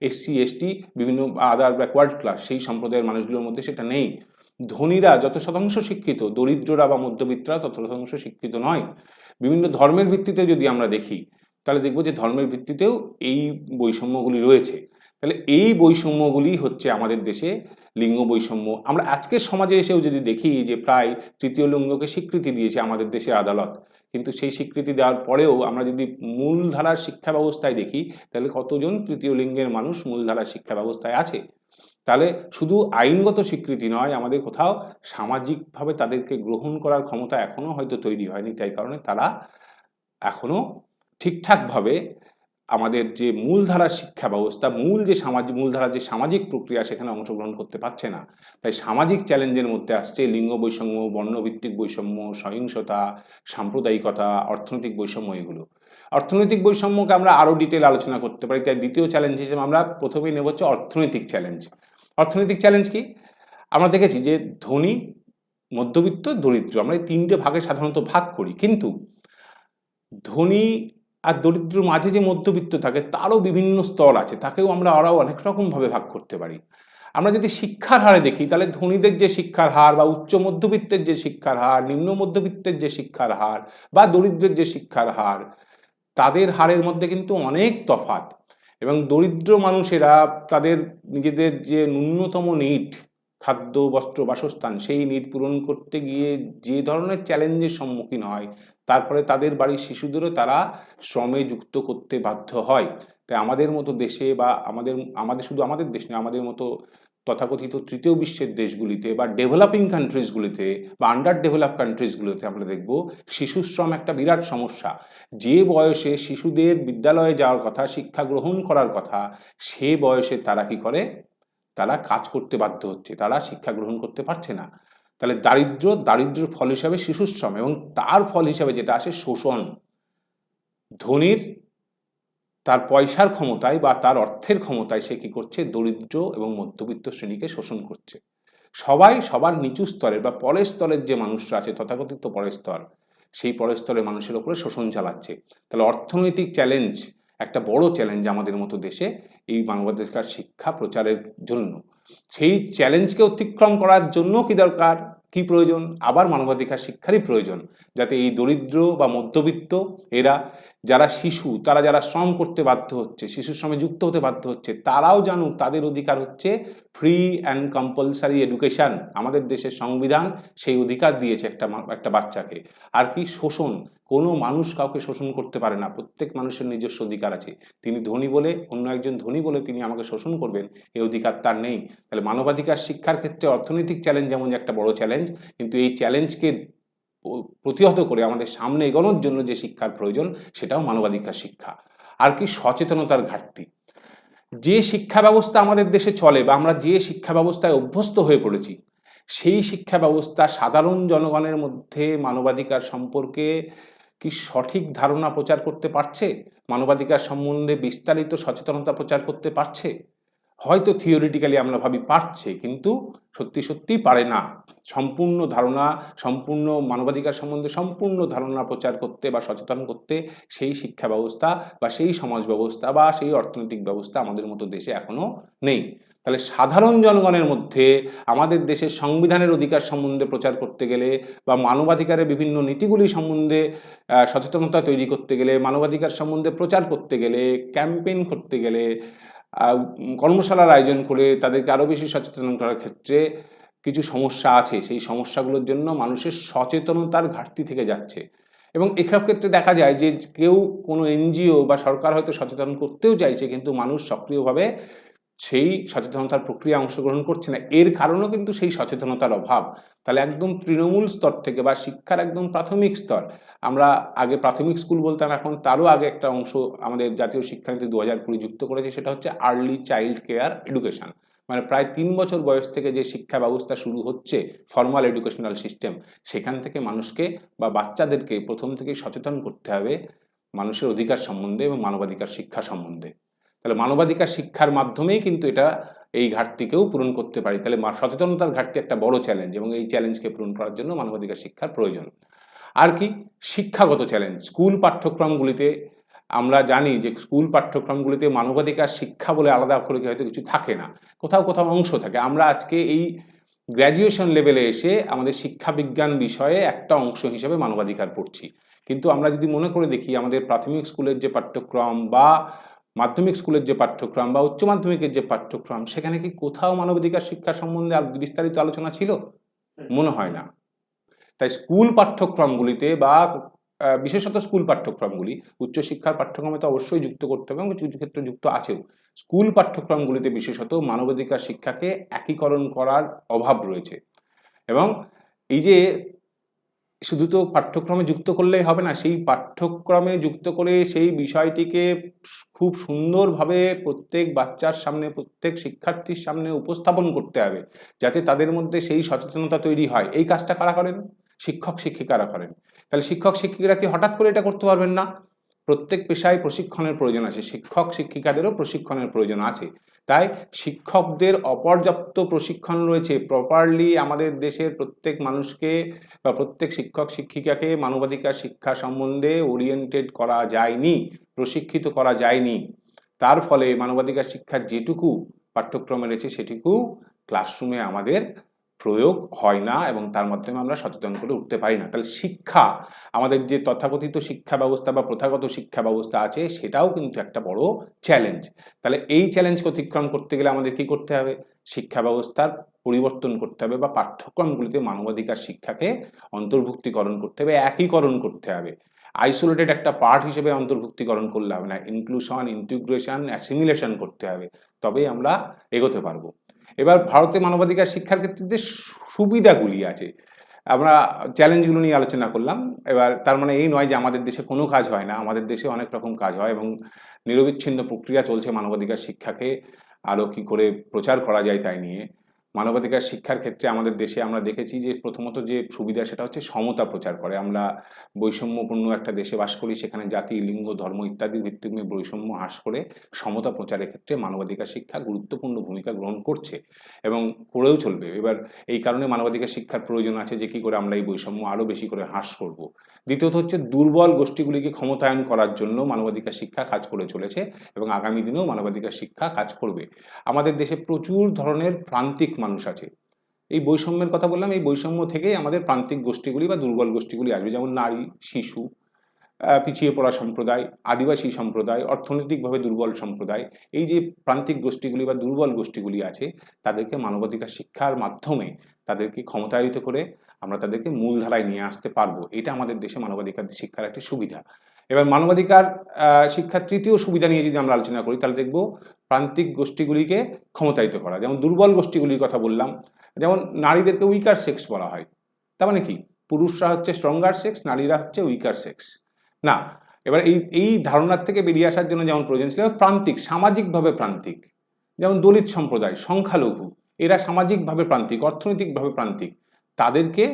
এসসি এসটি বিভিন্ন আদার ব্যাকওয়ার্ড ক্লাস সেই সম্প্রদায়ের মানুষগুলোর মধ্যে সেটা নেই। ধনীরা যত শতাংশ শিক্ষিত, দরিদ্ররা বা মধ্যবিত্তরা তত শতাংশ শিক্ষিত নয়। বিভিন্ন ধর্মের ভিত্তিতে যদি আমরা দেখি, তাহলে দেখব যে ধর্মের ভিত্তিতেও এই বৈষম্যগুলি রয়েছে। তাহলে এই বৈষম্যগুলি হচ্ছে আমাদের দেশে লিঙ্গ বৈষম্য। আমরা আজকের সমাজে এসেও যদি দেখি যে প্রায় তৃতীয় লিঙ্গকে স্বীকৃতি দিয়েছে আমাদের দেশের আদালত, কিন্তু সেই স্বীকৃতি দেওয়ার পরেও আমরা যদি মূলধারার শিক্ষা ব্যবস্থায় দেখি, তাহলে কতজন তৃতীয় লিঙ্গের মানুষ মূলধারার শিক্ষা ব্যবস্থায় আছে। তাহলে শুধু আইনগত স্বীকৃতি নয়, আমাদের কোথাও সামাজিকভাবে তাদেরকে গ্রহণ করার ক্ষমতা এখনও হয়তো তৈরি হয়নি। তাই কারণে তারা এখনও ঠিকঠাকভাবে আমাদের যে মূলধারার শিক্ষা ব্যবস্থা, মূলধারার যে সামাজিক প্রক্রিয়া, সেখানে অংশগ্রহণ করতে পারছে না। তাই সামাজিক চ্যালেঞ্জের মধ্যে আসছে লিঙ্গ বৈষম্য, বর্ণভিত্তিক বৈষম্য, সহিংসতা, সাম্প্রদায়িকতা, অর্থনৈতিক বৈষম্য। এগুলো অর্থনৈতিক বৈষম্যকে আমরা আরও ডিটেল আলোচনা করতে পারি। তাই দ্বিতীয় চ্যালেঞ্জ হিসেবে আমরা প্রথমেই নেব হচ্ছে অর্থনৈতিক চ্যালেঞ্জ। অর্থনৈতিক চ্যালেঞ্জ কি? আমরা দেখেছি যে ধনী, মধ্যবিত্ত, দরিদ্র, আমরা এই তিনটে ভাগে সাধারণত ভাগ করি, কিন্তু ধনী আর দরিদ্র মাঝে যে মধ্যবিত্ত থাকে তারও বিভিন্ন স্তর আছে, তাকেও আমরা আরও অনেক রকমভাবে ভাগ করতে পারি। আমরা যদি শিক্ষার হারে দেখি, তাহলে ধনীদের যে শিক্ষার হার বা উচ্চ মধ্যবিত্তের যে শিক্ষার হার, নিম্ন মধ্যবিত্তের যে শিক্ষার হার বা দরিদ্রের যে শিক্ষার হার, তাদের হারের মধ্যে কিন্তু অনেক তফাৎ। এবং দরিদ্র মানুষেরা তাদের নিজেদের যে ন্যূনতম নিড, খাদ্য, বস্ত্র, বাসস্থান, সেই নিড পূরণ করতে গিয়ে যে ধরনের চ্যালেঞ্জের সম্মুখীন হয়, তারপরে তাদের বাড়ির শিশুদেরও তারা শ্রমে যুক্ত করতে বাধ্য হয়। তাই আমাদের মতো দেশে বা আমাদের শুধু আমাদের দেশ নয়, আমাদের মতো তথাকথিত তৃতীয় বিশ্বের দেশগুলিতে বা ডেভেলপিং কান্ট্রিজগুলিতে বা আন্ডার ডেভেলপ কান্ট্রিজগুলিতে আমরা দেখব শিশুশ্রম একটা বিরাট সমস্যা। যে বয়সে শিশুদের বিদ্যালয়ে যাওয়ার কথা, শিক্ষা গ্রহণ করার কথা, সে বয়সে তারা কি করে? তারা কাজ করতে বাধ্য হচ্ছে, তারা শিক্ষা গ্রহণ করতে পারছে না। তাহলে দারিদ্র্যের ফল হিসাবে শিশুশ্রম, এবং তার ফল হিসাবে যেটা আসে শোষণ। ধনীর তার পয়সার ক্ষমতায় বা তার অর্থের ক্ষমতায় সে কি করছে? দরিদ্র এবং মধ্যবিত্ত শ্রেণীকে শোষণ করছে। সবাই সবার নিচু স্তরের বা পরের স্তরের যে মানুষরা আছে, তথাকথিত পরের স্তর, সেই পরের স্তরের মানুষের উপরে শোষণ চালাচ্ছে। তাহলে অর্থনৈতিক চ্যালেঞ্জ একটা বড় চ্যালেঞ্জ আমাদের মতো দেশে এই মানবাধিকার শিক্ষা প্রচারের জন্য। সেই চ্যালেঞ্জকে অতিক্রম করার জন্য কি দরকার, কি প্রয়োজন? আবার মানবাধিকার শিক্ষারই প্রয়োজন, যাতে এই দরিদ্র বা মধ্যবিত্ত এরা, যারা শিশু, তারা যারা শ্রম করতে বাধ্য হচ্ছে, শিশু শ্রমে যুক্ত হতে বাধ্য হচ্ছে, তারাও জানুক তাদের অধিকার হচ্ছে ফ্রি অ্যান্ড কম্পালসারি এডুকেশন। আমাদের দেশের সংবিধান সেই অধিকার দিয়েছে একটা বাচ্চাকে। আর কি? শোষণ। কোনো মানুষ কাউকে শোষণ করতে পারে না। প্রত্যেক মানুষের নিজস্ব অধিকার আছে। তিনি ধনী বলে, অন্য একজন ধনী বলে তিনি আমাকে শোষণ করবেন, এই অধিকার তার নেই। তাহলে মানবাধিকার শিক্ষার ক্ষেত্রে অর্থনৈতিক চ্যালেঞ্জ যেমন একটা বড় চ্যালেঞ্জ, কিন্তু এই চ্যালেঞ্জকে প্রতিহত করে আমাদের সামনে এগোনোর জন্য যে শিক্ষার প্রয়োজন, সেটাও মানবাধিকার শিক্ষা। আর কি? সচেতনতার ঘাটতি। যে শিক্ষা ব্যবস্থা আমাদের দেশে চলে বা আমরা যে শিক্ষা ব্যবস্থায় অভ্যস্ত হয়ে পড়েছি, সেই শিক্ষা ব্যবস্থা সাধারণ জনগণের মধ্যে মানবাধিকার সম্পর্কে কি সঠিক ধারণা প্রচার করতে পারছে? মানবাধিকার সম্বন্ধে বিস্তারিত সচেতনতা প্রচার করতে পারছে? হয়তো থিওরিটিক্যালি আমরা ভাবি পারছে, কিন্তু সত্যি সত্যিই পারে না। সম্পূর্ণ ধারণা, সম্পূর্ণ মানবাধিকার সম্বন্ধে সম্পূর্ণ ধারণা প্রচার করতে বা সচেতন করতে সেই শিক্ষা ব্যবস্থা বা সেই সমাজ ব্যবস্থা বা সেই অর্থনৈতিক ব্যবস্থা আমাদের মতো দেশে এখনো নেই। তাহলে সাধারণ জনগণের মধ্যে আমাদের দেশের সংবিধানের অধিকার সম্বন্ধে প্রচার করতে গেলে বা মানবাধিকারের বিভিন্ন নীতিগুলি সম্বন্ধে সচেতনতা তৈরি করতে গেলে, মানবাধিকার সম্বন্ধে প্রচার করতে গেলে, ক্যাম্পেইন করতে গেলে, কর্মশালার আয়োজন করে তাদেরকে আরও বেশি সচেতন করার ক্ষেত্রে কিছু সমস্যা আছে। সেই সমস্যাগুলোর জন্য মানুষের সচেতনতার ঘাটতি থেকে যাচ্ছে। এবং এসব ক্ষেত্রে দেখা যায় যে কেউ কোনো এনজিও বা সরকার হয়তো সচেতন করতেও চাইছে, কিন্তু মানুষ সক্রিয়ভাবে সেই সচেতনতার প্রক্রিয়া অংশগ্রহণ করছে না। এর কারণও কিন্তু সেই সচেতনতার অভাব। তাহলে একদম তৃণমূল স্তর থেকে বা শিক্ষার একদম প্রাথমিক স্তর, আমরা আগে প্রাথমিক স্কুল বলতাম, এখন তারও আগে একটা অংশ আমাদের জাতীয় শিক্ষানীতি 2020 যুক্ত করেছে, সেটা হচ্ছে আর্লি চাইল্ড কেয়ার এডুকেশন। মানে প্রায় 3 বছর বয়স থেকে যে শিক্ষা ব্যবস্থা শুরু হচ্ছে, ফর্মাল এডুকেশনাল সিস্টেম, সেখান থেকে মানুষকে বা বাচ্চাদেরকে প্রথম থেকেই সচেতন করতে হবে মানুষের অধিকার সম্বন্ধে এবং মানবাধিকার শিক্ষা সম্বন্ধে। তাহলে মানবাধিকার শিক্ষার মাধ্যমেই কিন্তু এটা এই ঘাটতিকেও পূরণ করতে পারি। তাহলে সচেতনতার ঘাটতি একটা বড় চ্যালেঞ্জ, এবং এই চ্যালেঞ্জকে পূরণ করার জন্য মানবাধিকার শিক্ষার প্রয়োজন। আর কি? শিক্ষাগত চ্যালেঞ্জ। স্কুল পাঠ্যক্রমগুলিতে আমরা জানি যে স্কুল পাঠ্যক্রমগুলিতে মানবাধিকার শিক্ষা বলে আলাদা করে হয়তো কিছু থাকে না, কোথাও কোথাও অংশ থাকে। আমরা আজকে এই গ্র্যাজুয়েশন লেভেলে এসে আমাদের শিক্ষা বিজ্ঞান বিষয়ে একটা অংশ হিসেবে মানবাধিকার পড়ছি, কিন্তু আমরা যদি মনে করে দেখি আমাদের প্রাথমিক স্কুলের যে পাঠ্যক্রম বা মাধ্যমিক স্কুলের যে পাঠ্যক্রম বা উচ্চ মাধ্যমিকের যে পাঠ্যক্রম, সেখানে কি কোথাও মানবাধিকার শিক্ষা সম্বন্ধে বিস্তারিত আলোচনা ছিল? মনে হয় না। তাই স্কুল পাঠ্যক্রমগুলিতে বা বিশেষত স্কুল পাঠ্যক্রমগুলি, উচ্চশিক্ষার পাঠ্যক্রমে তো অবশ্যই যুক্ত করতে হবে এবং কিছু কিছু ক্ষেত্রে যুক্ত আছেও, স্কুল পাঠ্যক্রমগুলিতে বিশেষত মানবাধিকার শিক্ষাকে একীকরণ করার অভাব রয়েছে। এবং এই যে শুধু তো পাঠ্যক্রমে যুক্ত করলেই হবে না, সেই পাঠ্যক্রমে যুক্ত করে সেই বিষয়টিকে খুব সুন্দরভাবে প্রত্যেক বাচ্চার সামনে, প্রত্যেক শিক্ষার্থীর সামনে উপস্থাপন করতে হবে, যাতে তাদের মধ্যে সেই সচেতনতা তৈরি হয়। এই কাজটা কারা করেন? শিক্ষক শিক্ষিকারা করেন। তাহলে শিক্ষক শিক্ষিকারা কি হঠাৎ করে এটা করতে পারবেন না? প্রত্যেক পেশায় প্রশিক্ষণের প্রয়োজন আছে, শিক্ষক শিক্ষিকাদেরও প্রশিক্ষণের প্রয়োজন আছে। তাই শিক্ষকদের অপর্যাপ্ত প্রশিক্ষণ রয়েছে। প্রপারলি আমাদের দেশের প্রত্যেক মানুষকে বা প্রত্যেক শিক্ষক শিক্ষিকাকে মানবাধিকার শিক্ষা সম্বন্ধে ওরিয়েন্টেড করা যায়নি, প্রশিক্ষিত করা যায়নি। তার ফলে মানবাধিকার শিক্ষার যেটুকু পাঠ্যক্রমে রয়েছে সেটুকু ক্লাসরুমে আমাদের প্রয়োগ হয় না এবং তার মাধ্যমে আমরা সচেতন করে উঠতে পারি না। তাহলে শিক্ষা, আমাদের যে তথাকথিত শিক্ষা ব্যবস্থা বা প্রথাগত শিক্ষা ব্যবস্থা আছে, সেটাও কিন্তু একটা বড় চ্যালেঞ্জ। তাহলে এই চ্যালেঞ্জকে অতিক্রম করতে গেলে আমাদের কি করতে হবে? শিক্ষা ব্যবস্থার পরিবর্তন করতে হবে বা পাঠ্যক্রমগুলিতে মানবাধিকার শিক্ষাকে অন্তর্ভুক্তিকরণ করতে হবে, একীকরণ করতে হবে। আইসোলেটেড একটা পার্ট হিসেবে অন্তর্ভুক্তিকরণ করলে হবে না, ইনক্লুশন, ইন্টিগ্রেশন, অ্যাসিমিলেশন করতে হবে, তবেই আমরা এগোতে পারবো। এবার ভারতে মানবাধিকার শিক্ষার ক্ষেত্রে যে সুবিধাগুলি আছে, আমরা চ্যালেঞ্জগুলো নিয়ে আলোচনা করলাম। এবার তার মানে এই নয় যে আমাদের দেশে কোনো কাজ হয় না, আমাদের দেশে অনেক রকম কাজ হয় এবং নিরবিচ্ছিন্ন প্রক্রিয়া চলছে মানবাধিকার শিক্ষাকে আরও কী করে প্রচার করা যায় তাই নিয়ে। মানবাধিকার শিক্ষার ক্ষেত্রে আমাদের দেশে আমরা দেখেছি যে প্রথমত যে সুবিধা, সেটা হচ্ছে সমতা প্রচার করে। আমরা বৈষম্যপূর্ণ একটা দেশে বাস করি, সেখানে জাতি, লিঙ্গ, ধর্ম ইত্যাদির ভিত্তিতে বৈষম্য হ্রাস করে সমতা প্রচারের ক্ষেত্রে মানবাধিকার শিক্ষা গুরুত্বপূর্ণ ভূমিকা গ্রহণ করছে এবং করেও চলবে। এবার এই কারণে মানবাধিকার শিক্ষার প্রয়োজন আছে যে কী করে আমরা এই বৈষম্য আরও বেশি করে হ্রাস করব। দ্বিতীয়ত হচ্ছে দুর্বল গোষ্ঠীগুলিকে ক্ষমতায়ন করার জন্য মানবাধিকার শিক্ষা কাজ করে চলেছে এবং আগামী দিনেও মানবাধিকার শিক্ষা কাজ করবে। আমাদের দেশে প্রচুর ধরনের প্রান্তিক মানুষ আছে। এই বৈষম্যের কথা বললাম, এই বৈষম্য থেকেই আমাদের প্রান্তিক গোষ্ঠীগুলি বা দুর্বল গোষ্ঠীগুলি আসবে, যেমন নারী, শিশু, পিছিয়ে পড়া সম্প্রদায়, আদিবাসী সম্প্রদায়, অর্থনৈতিকভাবে দুর্বল সম্প্রদায়। এই যে প্রান্তিক গোষ্ঠীগুলি বা দুর্বল গোষ্ঠীগুলি আছে, তাদেরকে মানবাধিকার শিক্ষার মাধ্যমে তাদেরকে ক্ষমতায়িত করে আমরা তাদেরকে মূলধারায় নিয়ে আসতে পারবো। এটা আমাদের দেশে মানবাধিকার শিক্ষার একটি সুবিধা। এবার মানবাধিকার শিক্ষার তৃতীয় সুবিধা নিয়ে যদি আমরা আলোচনা করি, তাহলে দেখব প্রান্তিক গোষ্ঠীগুলিকে ক্ষমতায়িত করা। যেমন দুর্বল গোষ্ঠীগুলির কথা বললাম, যেমন নারীদেরকে উইকার সেক্স বলা হয়। তার মানে কি? পুরুষরা হচ্ছে স্ট্রঙ্গার সেক্স, নারীরা হচ্ছে উইকার সেক্স। না, এবার এই ধারণার থেকে বেরিয়ে আসার জন্য যেমন প্রয়োজন ছিল প্রান্তিক, সামাজিকভাবে প্রান্তিক, যেমন দলিত সম্প্রদায়, সংখ্যালঘু, এরা সামাজিকভাবে প্রান্তিক, অর্থনৈতিকভাবে প্রান্তিক, তাদেরকে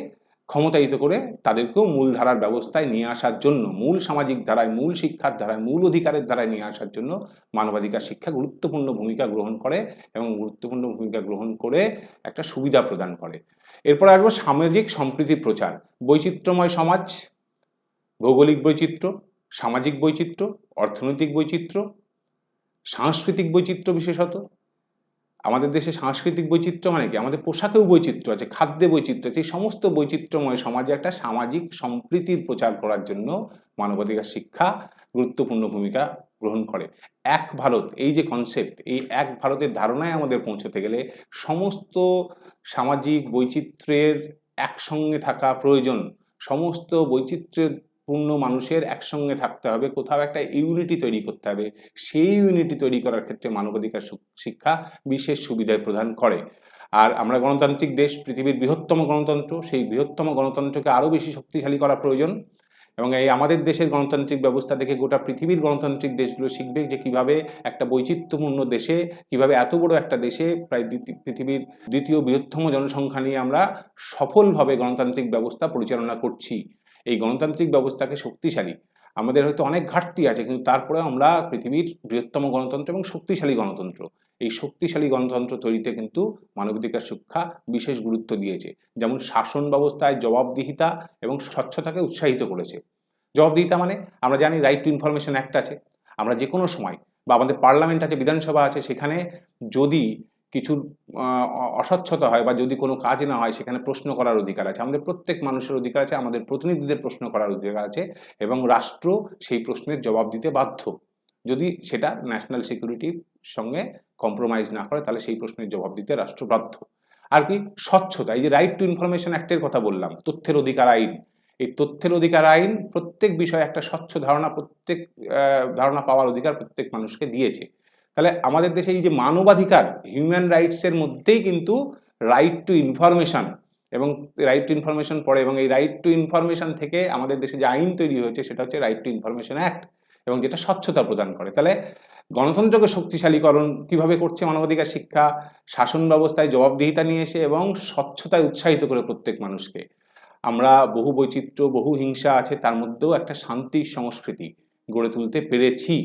ক্ষমতায়িত করে তাদেরকেও মূল ধারার ব্যবস্থায় নিয়ে আসার জন্য, মূল সামাজিক ধারায়, মূল শিক্ষার ধারায়, মূল অধিকারের ধারায় নিয়ে আসার জন্য মানবাধিকার শিক্ষা গুরুত্বপূর্ণ ভূমিকা গ্রহণ করে এবং গুরুত্বপূর্ণ ভূমিকা গ্রহণ করে একটা সুবিধা প্রদান করে। এরপর আসবো সামাজিক সম্প্রীতি প্রচার। বৈচিত্র্যময় সমাজ, ভৌগোলিক বৈচিত্র্য, সামাজিক বৈচিত্র্য, অর্থনৈতিক বৈচিত্র্য, সাংস্কৃতিক বৈচিত্র্য, বিশেষত আমাদের দেশে সাংস্কৃতিক বৈচিত্র্য মানে কি, আমাদের পোশাকেও বৈচিত্র্য আছে, খাদ্যে বৈচিত্র্য আছে। এই সমস্ত বৈচিত্র্যময় সমাজে একটা সামাজিক সম্প্রীতির প্রচার করার জন্য মানবাধিকার শিক্ষা গুরুত্বপূর্ণ ভূমিকা গ্রহণ করে। এক ভারত, এই যে কনসেপ্ট, এই এক ভারতের ধারণায় আমাদের পৌঁছতে গেলে সমস্ত সামাজিক বৈচিত্র্যের একসঙ্গে থাকা প্রয়োজন, সমস্ত বৈচিত্র্যের পূর্ণ মানুষের একসঙ্গে থাকতে হবে, কোথাও একটা ইউনিটি তৈরি করতে হবে। সেই ইউনিটি তৈরি করার ক্ষেত্রে মানবাধিকার শিক্ষা বিশেষ সুবিধা প্রদান করে। আর আমরা গণতান্ত্রিক দেশ, পৃথিবীর বৃহত্তম গণতন্ত্র, সেই বৃহত্তম গণতন্ত্রকে আরও বেশি শক্তিশালী করা প্রয়োজন। এবং এই আমাদের দেশের গণতান্ত্রিক ব্যবস্থা থেকে গোটা পৃথিবীর গণতান্ত্রিক দেশগুলো শিখবে যে কিভাবে একটা বৈচিত্র্যপূর্ণ দেশে, কিভাবে এত বড় একটা দেশে প্রায় পৃথিবীর দ্বিতীয় বৃহত্তম জনসংখ্যা নিয়ে আমরা সফলভাবে গণতান্ত্রিক ব্যবস্থা পরিচালনা করছি। এই গণতান্ত্রিক ব্যবস্থাকে শক্তিশালী, আমাদের হয়তো অনেক ঘাটতি আছে, কিন্তু তারপরে আমরা পৃথিবীর বৃহত্তম গণতন্ত্র এবং শক্তিশালী গণতন্ত্র, এই শক্তিশালী গণতন্ত্র তৈরিতে কিন্তু মানবাধিকার শিক্ষা বিশেষ গুরুত্ব দিয়েছে। যেমন শাসন ব্যবস্থায় জবাবদিহিতা এবং স্বচ্ছতাকে উৎসাহিত করেছে। জবাবদিহিতা মানে আমরা জানি রাইট টু ইনফরমেশন অ্যাক্ট আছে, আমরা যে কোনো সময়, বা আমাদের পার্লামেন্ট আছে, বিধানসভা আছে, সেখানে যদি কিছু অস্বচ্ছতা হয় বা যদি কোনো কাজ না হয় সেখানে প্রশ্ন করার অধিকার আছে। আমাদের প্রত্যেক মানুষের অধিকার আছে, আমাদের প্রতিনিধিদের প্রশ্ন করার অধিকার আছে, এবং রাষ্ট্র সেই প্রশ্নের জবাব দিতে বাধ্য। যদি সেটা ন্যাশনাল সিকিউরিটির সঙ্গে কম্প্রোমাইজ না করে তাহলে সেই প্রশ্নের জবাব দিতে রাষ্ট্র বাধ্য। আর কি স্বচ্ছতা, এই যে রাইট টু ইনফরমেশন অ্যাক্টের কথা বললাম, তথ্যের অধিকার আইন, এই তথ্যের অধিকার আইন প্রত্যেক বিষয়ে একটা স্বচ্ছ ধারণা, প্রত্যেক ধারণা পাওয়ার অধিকার প্রত্যেক মানুষকে দিয়েছে। তাহলে আমাদের দেশে এই যে মানবাধিকার, হিউম্যান রাইটসের মধ্যেই কিন্তু রাইট টু ইনফরমেশন এবং রাইট টু ইনফরমেশন পড়ে, এবং এই রাইট টু ইনফরমেশন থেকে আমাদের দেশে যে আইন তৈরি হয়েছে সেটা হচ্ছে রাইট টু ইনফরমেশন অ্যাক্ট, এবং যেটা স্বচ্ছতা প্রদান করে। তাহলে গণতন্ত্রকে শক্তিশালীকরণ কিভাবে করছে মানবাধিকার শিক্ষা, শাসন ব্যবস্থায় জবাবদিহিতা নিয়ে এসে এবং স্বচ্ছতায় উৎসাহিত করে প্রত্যেক মানুষকে। আমরা বহু বৈচিত্র্য, বহু হিংসা আছে, তার মধ্যেও একটা শান্তির সংস্কৃতি গড়ে তুলতে পেরেছি।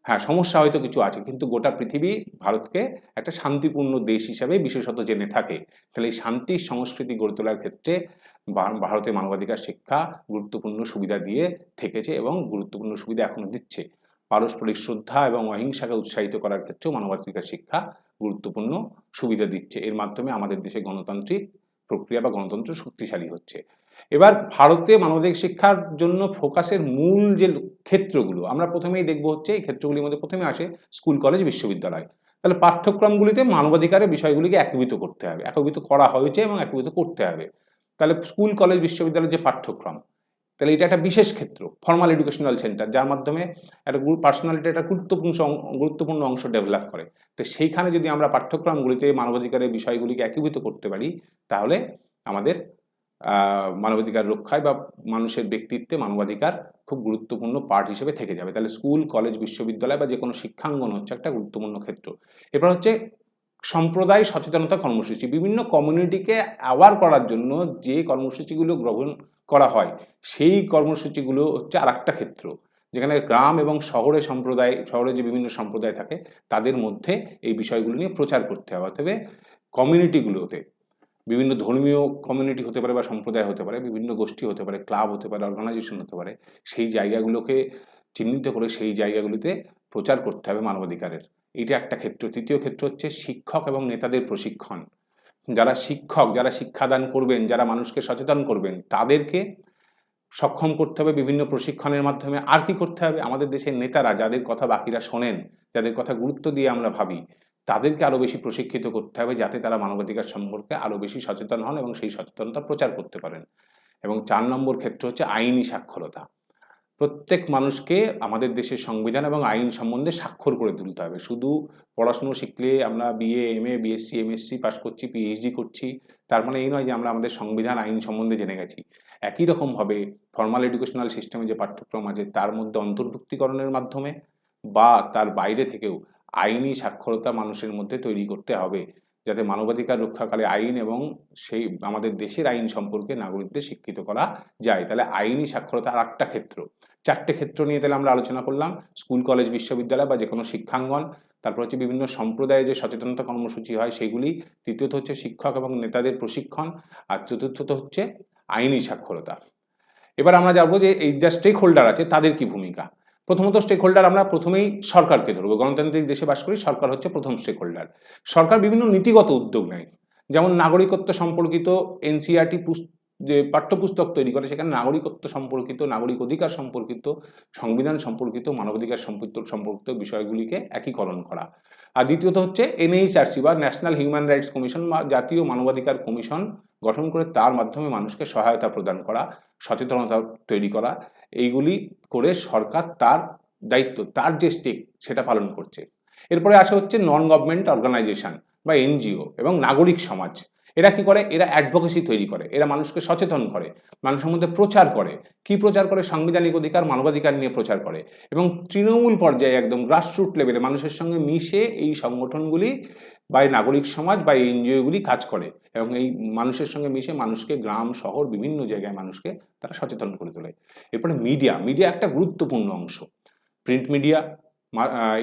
হ্যাঁ, সমস্যা হয়তো কিছু আছে, কিন্তু গোটা পৃথিবী ভারতকে একটা শান্তিপূর্ণ দেশ হিসাবে বিশেষত জেনে থাকে। তাহলে এই শান্তির সংস্কৃতি গড়ে তোলার ক্ষেত্রে ভারতের মানবাধিকার শিক্ষা গুরুত্বপূর্ণ সুবিধা দিয়ে থেকেছে এবং গুরুত্বপূর্ণ সুবিধা এখনো দিচ্ছে। পারস্পরিক শ্রদ্ধা এবং অহিংসাকে উৎসাহিত করার ক্ষেত্রেও মানবাধিকার শিক্ষা গুরুত্বপূর্ণ সুবিধা দিচ্ছে। এর মাধ্যমে আমাদের দেশে গণতান্ত্রিক প্রক্রিয়া বা গণতন্ত্র শক্তিশালী হচ্ছে। এবার ভারতে মানবাধিকার শিক্ষার জন্য ফোকাসের মূল যে ক্ষেত্রগুলো আমরা প্রথমেই দেখব হচ্ছে, এই ক্ষেত্রগুলির মধ্যে প্রথমে আসে স্কুল, কলেজ, বিশ্ববিদ্যালয়। তাহলে পাঠ্যক্রমগুলিতে মানবাধিকারের বিষয়গুলিকে একীভূত করতে হবে, একীভূত করা হয়েছে এবং একীভূত করতে হবে। তাহলে স্কুল, কলেজ, বিশ্ববিদ্যালয়ের যে পাঠ্যক্রম, তাহলে এটা একটা বিশেষ ক্ষেত্র, ফর্মাল এডুকেশনাল সেন্টার, যার মাধ্যমে একটা পার্সোনালিটি একটা গুরুত্বপূর্ণ অংশ ডেভেলপ করে। তো সেইখানে যদি আমরা পাঠ্যক্রমগুলিতে মানবাধিকারের বিষয়গুলিকে একীভূত করতে পারি, তাহলে আমাদের মানবাধিকার রক্ষায় বা মানুষের ব্যক্তিত্বে মানবাধিকার খুব গুরুত্বপূর্ণ পার্ট হিসেবে থেকে যাবে। তাহলে স্কুল, কলেজ, বিশ্ববিদ্যালয় বা যে কোনো শিক্ষাঙ্গন হচ্ছে একটা গুরুত্বপূর্ণ ক্ষেত্র। এরপর হচ্ছে সম্প্রদায় সচেতনতা কর্মসূচি। বিভিন্ন কমিউনিটিকে অ্যাওয়ার করার জন্য যে কর্মসূচিগুলো গ্রহণ করা হয়, সেই কর্মসূচিগুলো হচ্ছে আর একটা ক্ষেত্র, যেখানে গ্রাম এবং শহরে যে বিভিন্ন সম্প্রদায় থাকে তাদের মধ্যে এই বিষয়গুলো নিয়ে প্রচার করতে হবে। তবে কমিউনিটিগুলোতে বিভিন্ন ধর্মীয় কমিউনিটি হতে পারে বা সম্প্রদায় হতে পারে, বিভিন্ন গোষ্ঠী হতে পারে, ক্লাব হতে পারে, অর্গানাইজেশন হতে পারে, সেই জায়গাগুলোকে চিহ্নিত করে সেই জায়গাগুলিতে প্রচার করতে হবে মানবাধিকারের। এটা একটা ক্ষেত্র। তৃতীয় ক্ষেত্র হচ্ছে শিক্ষক এবং নেতাদের প্রশিক্ষণ। যারা শিক্ষক, যারা শিক্ষাদান করবেন, যারা মানুষকে সচেতন করবেন, তাদেরকে সক্ষম করতে হবে বিভিন্ন প্রশিক্ষণের মাধ্যমে। আর কি করতে হবে, আমাদের দেশের নেতারা যাদের কথা বাকিরা শোনেন, যাদের কথা গুরুত্ব দিয়ে আমরা ভাবি, তাদেরকে আরও বেশি প্রশিক্ষিত করতে হবে, যাতে তারা মানবাধিকার সম্পর্কে আরও বেশি সচেতন হন এবং সেই সচেতনতা প্রচার করতে পারেন। এবং 4 নম্বর ক্ষেত্র হচ্ছে আইনি সাক্ষরতা। প্রত্যেক মানুষকে আমাদের দেশের সংবিধান এবং আইন সম্বন্ধে স্বাক্ষর করে তুলতে হবে। শুধু পড়াশুনো শিখলে আমরা BA, MA, BSc, MSc pass করছি, পিএইচডি করছি, তার মানে এই নয় যে আমরা আমাদের সংবিধান আইন সম্বন্ধে জেনে গেছি। একই রকমভাবে ফর্মাল এডুকেশনাল সিস্টেমে যে পাঠ্যক্রম আছে তার মধ্যে অন্তর্ভুক্তিকরণের মাধ্যমে বা তার বাইরে থেকেও আইনি সাক্ষরতা মানুষের মধ্যে তৈরি করতে হবে, যাতে মানবাধিকার রক্ষাকারী আইন এবং সেই আমাদের দেশের আইন সম্পর্কে নাগরিকদের শিক্ষিত করা যায়। তাহলে আইনি সাক্ষরতা আর একটা ক্ষেত্র, 4টে ক্ষেত্র নিয়ে তাহলে আমরা আলোচনা করলাম। স্কুল, কলেজ, বিশ্ববিদ্যালয় বা যে কোনো শিক্ষাঙ্গন, তারপর হচ্ছে বিভিন্ন সম্প্রদায়ে যে সচেতনতা কর্মসূচি হয় সেগুলি, তৃতীয়ত হচ্ছে শিক্ষক এবং নেতাদের প্রশিক্ষণ, আর চতুর্থত হচ্ছে আইনি সাক্ষরতা। এবার আমরা যাবো যে এই যা স্টেক হোল্ডার আছে তাদের কি ভূমিকা। প্রথমত স্টেক হোল্ডার আমরা প্রথমেই সরকারকে ধরবো। গণতান্ত্রিক দেশে বাস করি, সরকার হচ্ছে প্রথম স্টেক হোল্ডার। সরকার বিভিন্ন নীতিগত উদ্যোগ নেয়, যেমন নাগরিকত্ব সম্পর্কিত এনসিইআরটি যে পাঠ্যপুস্তক তৈরি করে সেখানে নাগরিকত্ব সম্পর্কিত, নাগরিক অধিকার সম্পর্কিত, সংবিধান সম্পর্কিত, মানবাধিকার সম্পর্কিত বিষয়গুলিকে একীকরণ করা। আর দ্বিতীয়ত হচ্ছে এনএইচআরসি বা ন্যাশনাল হিউম্যান রাইটস কমিশন বা জাতীয় মানবাধিকার কমিশন গঠন করে তার মাধ্যমে মানুষকে সহায়তা প্রদান করা, সচেতনতা তৈরি করা। এইগুলি করে সরকার তার দায়িত্ব, তার যে স্টেক সেটা পালন করছে। এরপরে আসে হচ্ছে নন গভর্নমেন্ট অর্গানাইজেশন বা এনজিও এবং নাগরিক সমাজ। এরা কি করে? এরা অ্যাডভোকেসি তৈরি করে, এরা মানুষকে সচেতন করে, মানুষের মধ্যে প্রচার করে। কি প্রচার করে? সাংবিধানিক অধিকার, মানবাধিকার নিয়ে প্রচার করে এবং তৃণমূল পর্যায়ে একদম গ্রাসরুট লেভেলে মানুষের সঙ্গে মিশে এই সংগঠনগুলি বা নাগরিক সমাজ বা এনজিওগুলি কাজ করে এবং এই মানুষের সঙ্গে মিশে মানুষকে গ্রাম, শহর, বিভিন্ন জায়গায় মানুষকে তারা সচেতন করে তোলে। এরপরে মিডিয়া, মিডিয়া একটা গুরুত্বপূর্ণ অংশ। Print media,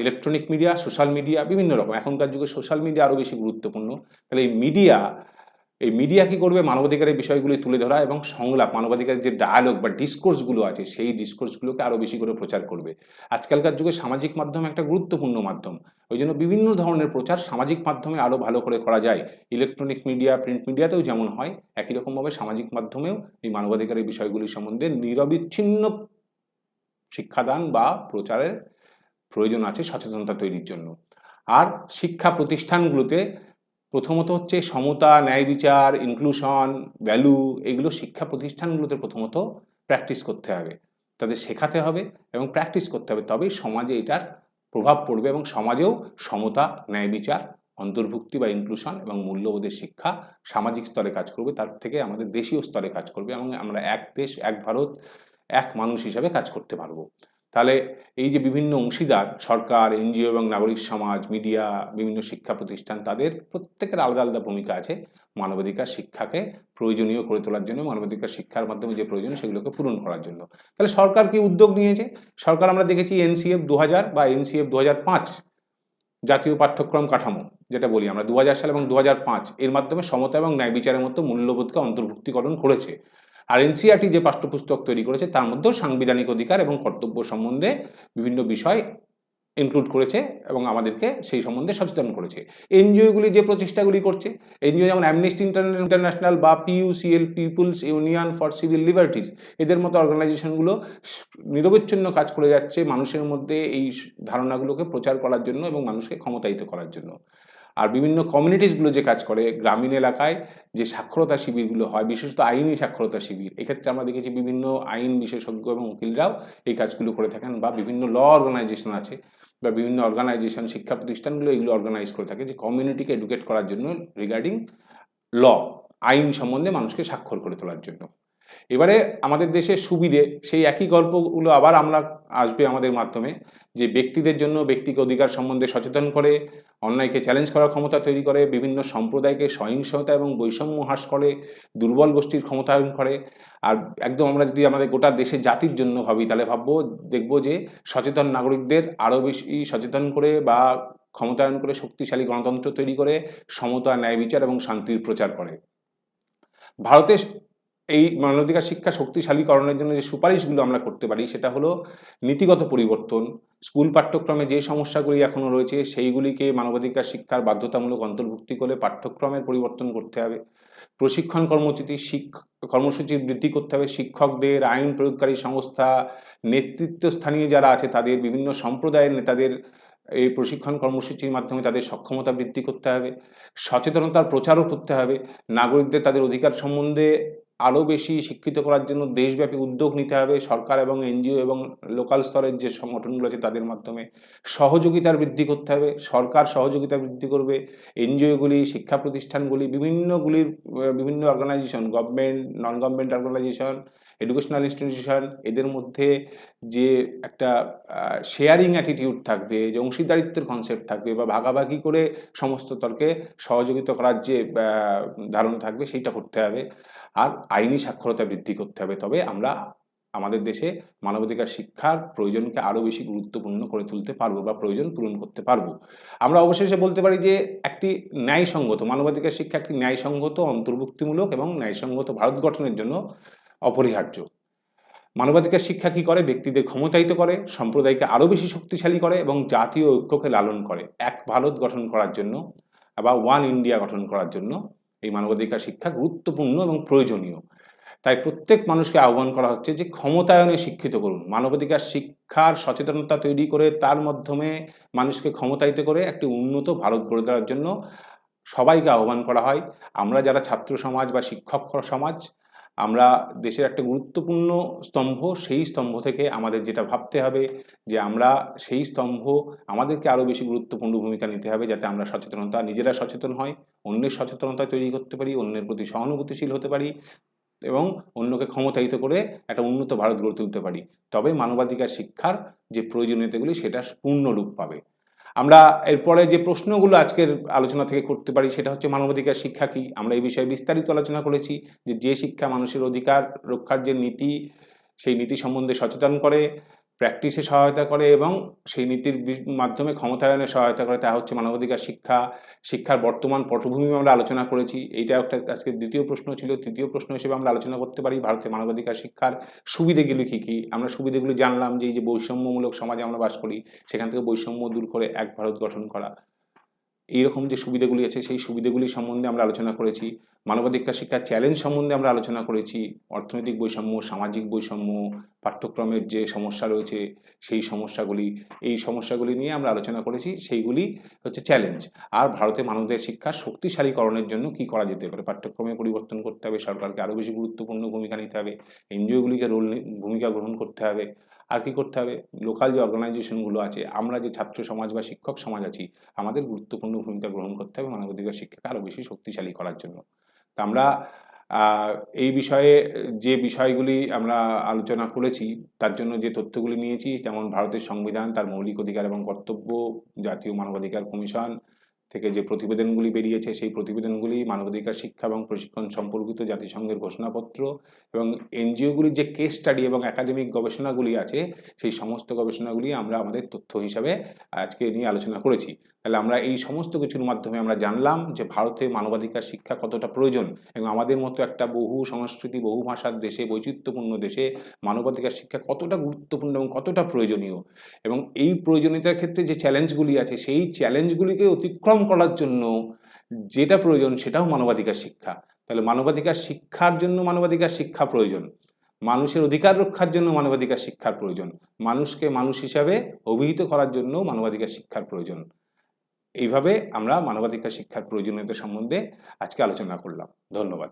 electronic media, social media, বিভিন্ন রকম। এখনকার যুগে সোশ্যাল মিডিয়া আরও বেশি গুরুত্বপূর্ণ। তাহলে এই মিডিয়া কি করবে? মানবাধিকারের বিষয়গুলি তুলে ধরা এবং সংলাপ, মানবাধিকারের যে ডায়ালগ বা ডিসকোর্সগুলো আছে সেই ডিসকোর্সগুলোকে আরও বেশি করে প্রচার করবে। আজকালকার যুগে সামাজিক মাধ্যম একটা গুরুত্বপূর্ণ মাধ্যম, ওই জন্য বিভিন্ন ধরনের প্রচার সামাজিক মাধ্যমে আরও ভালো করে করা যায়। ইলেকট্রনিক মিডিয়া, প্রিন্ট মিডিয়াতেও যেমন হয়, একই রকমভাবে সামাজিক মাধ্যমেও এই মানবাধিকারের বিষয়গুলি সম্বন্ধে নিরবিচ্ছিন্ন শিক্ষাদান বা প্রচারের প্রয়োজন আছে সচেতনতা তৈরির জন্য। আর শিক্ষা প্রতিষ্ঠানগুলোতে প্রথমত হচ্ছে সমতা, ন্যায় বিচার, ইনক্লুশন, ভ্যালু, এগুলো শিক্ষা প্রতিষ্ঠানগুলোতে প্রথমত প্র্যাকটিস করতে হবে, তাদের শেখাতে হবে এবং প্র্যাকটিস করতে হবে, তবেই সমাজে এটার প্রভাব পড়বে এবং সমাজেও সমতা, ন্যায় বিচার, অন্তর্ভুক্তি বা ইনক্লুশন এবং মূল্যবোধের শিক্ষা সামাজিক স্তরে কাজ করবে, তার থেকে আমাদের দেশীয় স্তরে কাজ করবে এবং আমরা এক দেশ, এক ভারত, এক মানুষ হিসাবে কাজ করতে পারবো। তাহলে এই যে বিভিন্ন অংশীদার, সরকার, এনজিও এবং নাগরিক সমাজ, মিডিয়া, বিভিন্ন শিক্ষা প্রতিষ্ঠান, তাদের প্রত্যেকের আলাদা আলাদা ভূমিকা আছে মানবাধিকার শিক্ষাকে প্রয়োজনীয় করে তোলার জন্য, মানবাধিকার শিক্ষার মাধ্যমে যে প্রয়োজন সেগুলোকে পূরণ করার জন্য। তাহলে সরকার কি উদ্যোগ নিয়েছে? সরকার আমরা দেখেছি এনসিএফ 2000 বা এনসিএফ 2005, জাতীয় পাঠ্যক্রম কাঠামো যেটা বলি আমরা, 2000 সাল এবং 2005, এর মাধ্যমে সমতা এবং ন্যায় বিচারের মতো মূল্যবোধকে অন্তর্ভুক্তিকরণ করেছে। আর এনসিইআরটি যে পাঠ্যপুস্তক তৈরি করেছে তার মধ্যেও সাংবিধানিক অধিকার এবং কর্তব্য সম্বন্ধে বিভিন্ন বিষয় ইনক্লুড করেছে এবং আমাদেরকে সেই সম্বন্ধে সচেতন করেছে। এনজিওগুলি যে প্রচেষ্টাগুলি করছে, এনজিও যেমন অ্যামনেস্টি ইন্টারন্যাশনাল বা PUCL, people's union for civil liberties, এদের মতো অর্গানাইজেশনগুলো নিরবচ্ছিন্ন কাজ করে যাচ্ছে মানুষের মধ্যে এই ধারণাগুলোকে প্রচার করার জন্য এবং মানুষকে ক্ষমতায়িত করার জন্য। আর বিভিন্ন কমিউনিটিসগুলো যে কাজ করে, গ্রামীণ এলাকায় যে সাক্ষরতা শিবিরগুলো হয়, বিশেষত আইনি সাক্ষরতা শিবির, এক্ষেত্রে আমরা দেখেছি বিভিন্ন আইন বিশেষজ্ঞ এবং উকিলরাও এই কাজগুলো করে থাকেন, বা বিভিন্ন ল অর্গানাইজেশন আছে বা বিভিন্ন অর্গানাইজেশন, শিক্ষা প্রতিষ্ঠানগুলো এগুলো অর্গানাইজ করে থাকে যে কমিউনিটিকে এডুকেট করার জন্য রিগার্ডিং ল, আইন সম্বন্ধে মানুষকে স্বাক্ষর করে তোলার জন্য। এবারে আমাদের দেশের সুবিধে, সেই একই গল্পগুলো আবার আমরা আসবে আমাদের মাধ্যমে, যে ব্যক্তিদের জন্য ব্যক্তিগত অধিকার সম্বন্ধে সচেতন করে, অন্যায়কে চ্যালেঞ্জ করার ক্ষমতা তৈরি করে, বিভিন্ন সম্প্রদায়কে সহিংসতা এবং বৈষম্য হ্রাস করে, দুর্বল গোষ্ঠীর ক্ষমতায়ন করে। আর একদম আমরা যদি আমাদের গোটা দেশের জাতির জন্য ভাবি, তাহলে দেখবো যে সচেতন নাগরিকদের আরও বেশি সচেতন করে বা ক্ষমতায়ন করে শক্তিশালী গণতন্ত্র তৈরি করে, সমতা, ন্যায় বিচার এবং শান্তির প্রচার করে। ভারতে এই মানবাধিকার শিক্ষা শক্তিশালীকরণের জন্য যে সুপারিশগুলো আমরা করতে পারি সেটা হলো নীতিগত পরিবর্তন। স্কুল পাঠ্যক্রমে যে সমস্যাগুলি এখনও রয়েছে সেইগুলিকে মানবাধিকার শিক্ষার বাধ্যতামূলক অন্তর্ভুক্তি করে পাঠ্যক্রমের পরিবর্তন করতে হবে। প্রশিক্ষণ কর্মসূচি বৃদ্ধি করতে হবে। শিক্ষকদের, আইন প্রয়োগকারী সংস্থা, নেতৃত্বস্থানীয় যারা আছে তাদের, বিভিন্ন সম্প্রদায়ের নেতাদের এই প্রশিক্ষণ কর্মসূচির মাধ্যমে তাদের সক্ষমতা বৃদ্ধি করতে হবে। সচেতনতার প্রচারও করতে হবে, নাগরিকদের তাদের অধিকার সম্বন্ধে আরও বেশি শিক্ষিত করার জন্য দেশব্যাপী উদ্যোগ নিতে হবে। সরকার এবং এনজিও এবং লোকাল স্তরের যে সংগঠনগুলো আছে তাদের মাধ্যমে সহযোগিতার বৃদ্ধি করতে হবে। সরকার সহযোগিতা বৃদ্ধি করবে, এনজিওগুলি, শিক্ষা প্রতিষ্ঠানগুলি, বিভিন্ন organisation, government, non government organisation, educational institution, এদের মধ্যে যে একটা শেয়ারিং অ্যাটিটিউড থাকবে, যে অংশীদারিত্বের কনসেপ্ট থাকবে বা ভাগাভাগি করে সমস্ত তর্কে সহযোগিতা করার যে ধারণ থাকবে সেইটা করতে হবে। আর আইনি সাক্ষরতা বৃদ্ধি করতে হবে। তবে আমরা আমাদের দেশে মানবাধিকার শিক্ষার প্রয়োজনকে আরও বেশি গুরুত্বপূর্ণ করে তুলতে পারবো বা প্রয়োজন পূরণ করতে পারবো। আমরা অবশেষে বলতে পারি যে একটি ন্যায়সঙ্গত মানবাধিকার শিক্ষা একটি ন্যায়সঙ্গত, অন্তর্ভুক্তিমূলক এবং ন্যায়সঙ্গত ভারত গঠনের জন্য অপরিহার্য। মানবাধিকার শিক্ষা কি করে? ব্যক্তিদের ক্ষমতায়িত করে, সম্প্রদায়কে আরও বেশি শক্তিশালী করে এবং জাতীয় ঐক্যকে লালন করে। এক ভারত গঠন করার জন্য বা ওয়ান ইন্ডিয়া গঠন করার জন্য এই মানবাধিকার শিক্ষা গুরুত্বপূর্ণ এবং প্রয়োজনীয়। তাই প্রত্যেক মানুষকে আহ্বান করা হচ্ছে যে ক্ষমতায়নে শিক্ষিত করুন। মানবাধিকার শিক্ষার সচেতনতা তৈরি করে তার মাধ্যমে মানুষকে ক্ষমতায়িত করে একটি উন্নত ভারত গড়ে তোলার জন্য সবাইকে আহ্বান করা হয়। আমরা যারা ছাত্র সমাজ বা শিক্ষক সমাজ, আমরা দেশের একটা গুরুত্বপূর্ণ স্তম্ভ, সেই স্তম্ভ থেকে আমাদের যেটা ভাবতে হবে যে আমরা সেই স্তম্ভ আমাদেরকে আরও বেশি গুরুত্বপূর্ণ ভূমিকা নিতে হবে, যাতে আমরা নিজেরা সচেতন হয়, অন্যের সচেতনতা তৈরি করতে পারি, অন্যের প্রতি সহানুভূতিশীল হতে পারি এবং অন্যকে ক্ষমতায়িত করে একটা উন্নত ভারত গড়ে তুলতে পারি। তবে মানবাধিকার শিক্ষার যে প্রয়োজনীয়তাগুলি সেটা পূর্ণরূপ পাবে। আমরা এরপরে যে প্রশ্নগুলো আজকের আলোচনা থেকে করতে পারি সেটা হচ্ছে মানবাধিকার শিক্ষা কি। আমরা এই বিষয়ে বিস্তারিত আলোচনা করেছি যে শিক্ষা মানুষের অধিকার রক্ষার যে নীতি, সেই নীতি সম্বন্ধে সচেতন করে, প্র্যাকটিসে সহায়তা করে এবং সেই নীতির মাধ্যমে ক্ষমতায়নে সহায়তা করে, তা হচ্ছে মানবাধিকার শিক্ষা। শিক্ষার বর্তমান পটভূমি আমরা আলোচনা করেছি, এইটা একটা আজকে দ্বিতীয় প্রশ্ন ছিল। তৃতীয় প্রশ্ন হিসেবে আমরা আলোচনা করতে পারি ভারতে মানবাধিকার শিক্ষার সুবিধেগুলি কী কী। আমরা সুবিধেগুলি জানলাম যে এই যে বৈষম্যমূলক সমাজে আমরা বাস করি, সেখান থেকে বৈষম্য দূর করে এক ভারত গঠন করা, এইরকম যে সুবিধাগুলি আছে সেই সুবিধাগুলি সম্বন্ধে আমরা আলোচনা করেছি। মানবাধিকার শিক্ষার চ্যালেঞ্জ সম্বন্ধে আমরা আলোচনা করেছি। অর্থনৈতিক বৈষম্য, সামাজিক বৈষম্য, পাঠ্যক্রমের যে সমস্যা রয়েছে সেই সমস্যাগুলি নিয়ে আমরা আলোচনা করেছি। সেইগুলি হচ্ছে চ্যালেঞ্জ। আর ভারতে মানবাধিকার শিক্ষার শক্তিশালীকরণের জন্য কি করা যেতে পারে? পাঠ্যক্রমে পরিবর্তন করতে হবে, সরকারকে আরও বেশি গুরুত্বপূর্ণ ভূমিকা নিতে হবে, এনজিওগুলিকে ভূমিকা গ্রহণ করতে হবে। আর কি করতে হবে? লোকাল যে অর্গানাইজেশনগুলো আছে, আমরা যে ছাত্র সমাজ বা শিক্ষক সমাজ আছি, আমাদের গুরুত্বপূর্ণ ভূমিকা গ্রহণ করতে হবে মানবাধিকার শিক্ষাকে আরও বেশি শক্তিশালী করার জন্য। তা আমরা এই বিষয়ে যে বিষয়গুলি আমরা আলোচনা করেছি তার জন্য যে তথ্যগুলি নিয়েছি, যেমন ভারতের সংবিধান, তার মৌলিক অধিকার এবং কর্তব্য, জাতীয় মানবাধিকার কমিশন থেকে যে প্রতিবেদনগুলি বেরিয়েছে সেই প্রতিবেদনগুলি, মানবাধিকার শিক্ষা এবং প্রশিক্ষণ সম্পর্কিত জাতিসংঘের ঘোষণাপত্র এবং এনজিওগুলির যে কেস স্টাডি এবং একাডেমিক গবেষণাগুলি আছে, সেই সমস্ত গবেষণাগুলি আমরা আমাদের তথ্য হিসাবে আজকে নিয়ে আলোচনা করেছি। তাহলে আমরা এই সমস্ত কিছুর মাধ্যমে আমরা জানলাম যে ভারতে মানবাধিকার শিক্ষা কতটা প্রয়োজন এবং আমাদের মতো একটা বহু সংস্কৃতি, বহু ভাষার দেশে, বৈচিত্র্যপূর্ণ দেশে মানবাধিকার শিক্ষা কতটা গুরুত্বপূর্ণ এবং কতটা প্রয়োজনীয়। এবং এই প্রয়োজনীয়তার ক্ষেত্রে যে চ্যালেঞ্জগুলি আছে, সেই চ্যালেঞ্জগুলিকে অতিক্রম করার জন্য যেটা প্রয়োজন সেটাও মানবাধিকার শিক্ষা। তাহলে মানবাধিকার শিক্ষার জন্য মানবাধিকার শিক্ষা প্রয়োজন, মানুষের অধিকার রক্ষার জন্য মানবাধিকার শিক্ষার প্রয়োজন, মানুষকে মানুষ হিসাবে অভিহিত করার জন্য মানবাধিকার শিক্ষার প্রয়োজন। এইভাবে আমরা মানবাধিকার শিক্ষার প্রয়োজনীয়তা সম্বন্ধে আজকে আলোচনা করলাম। ধন্যবাদ।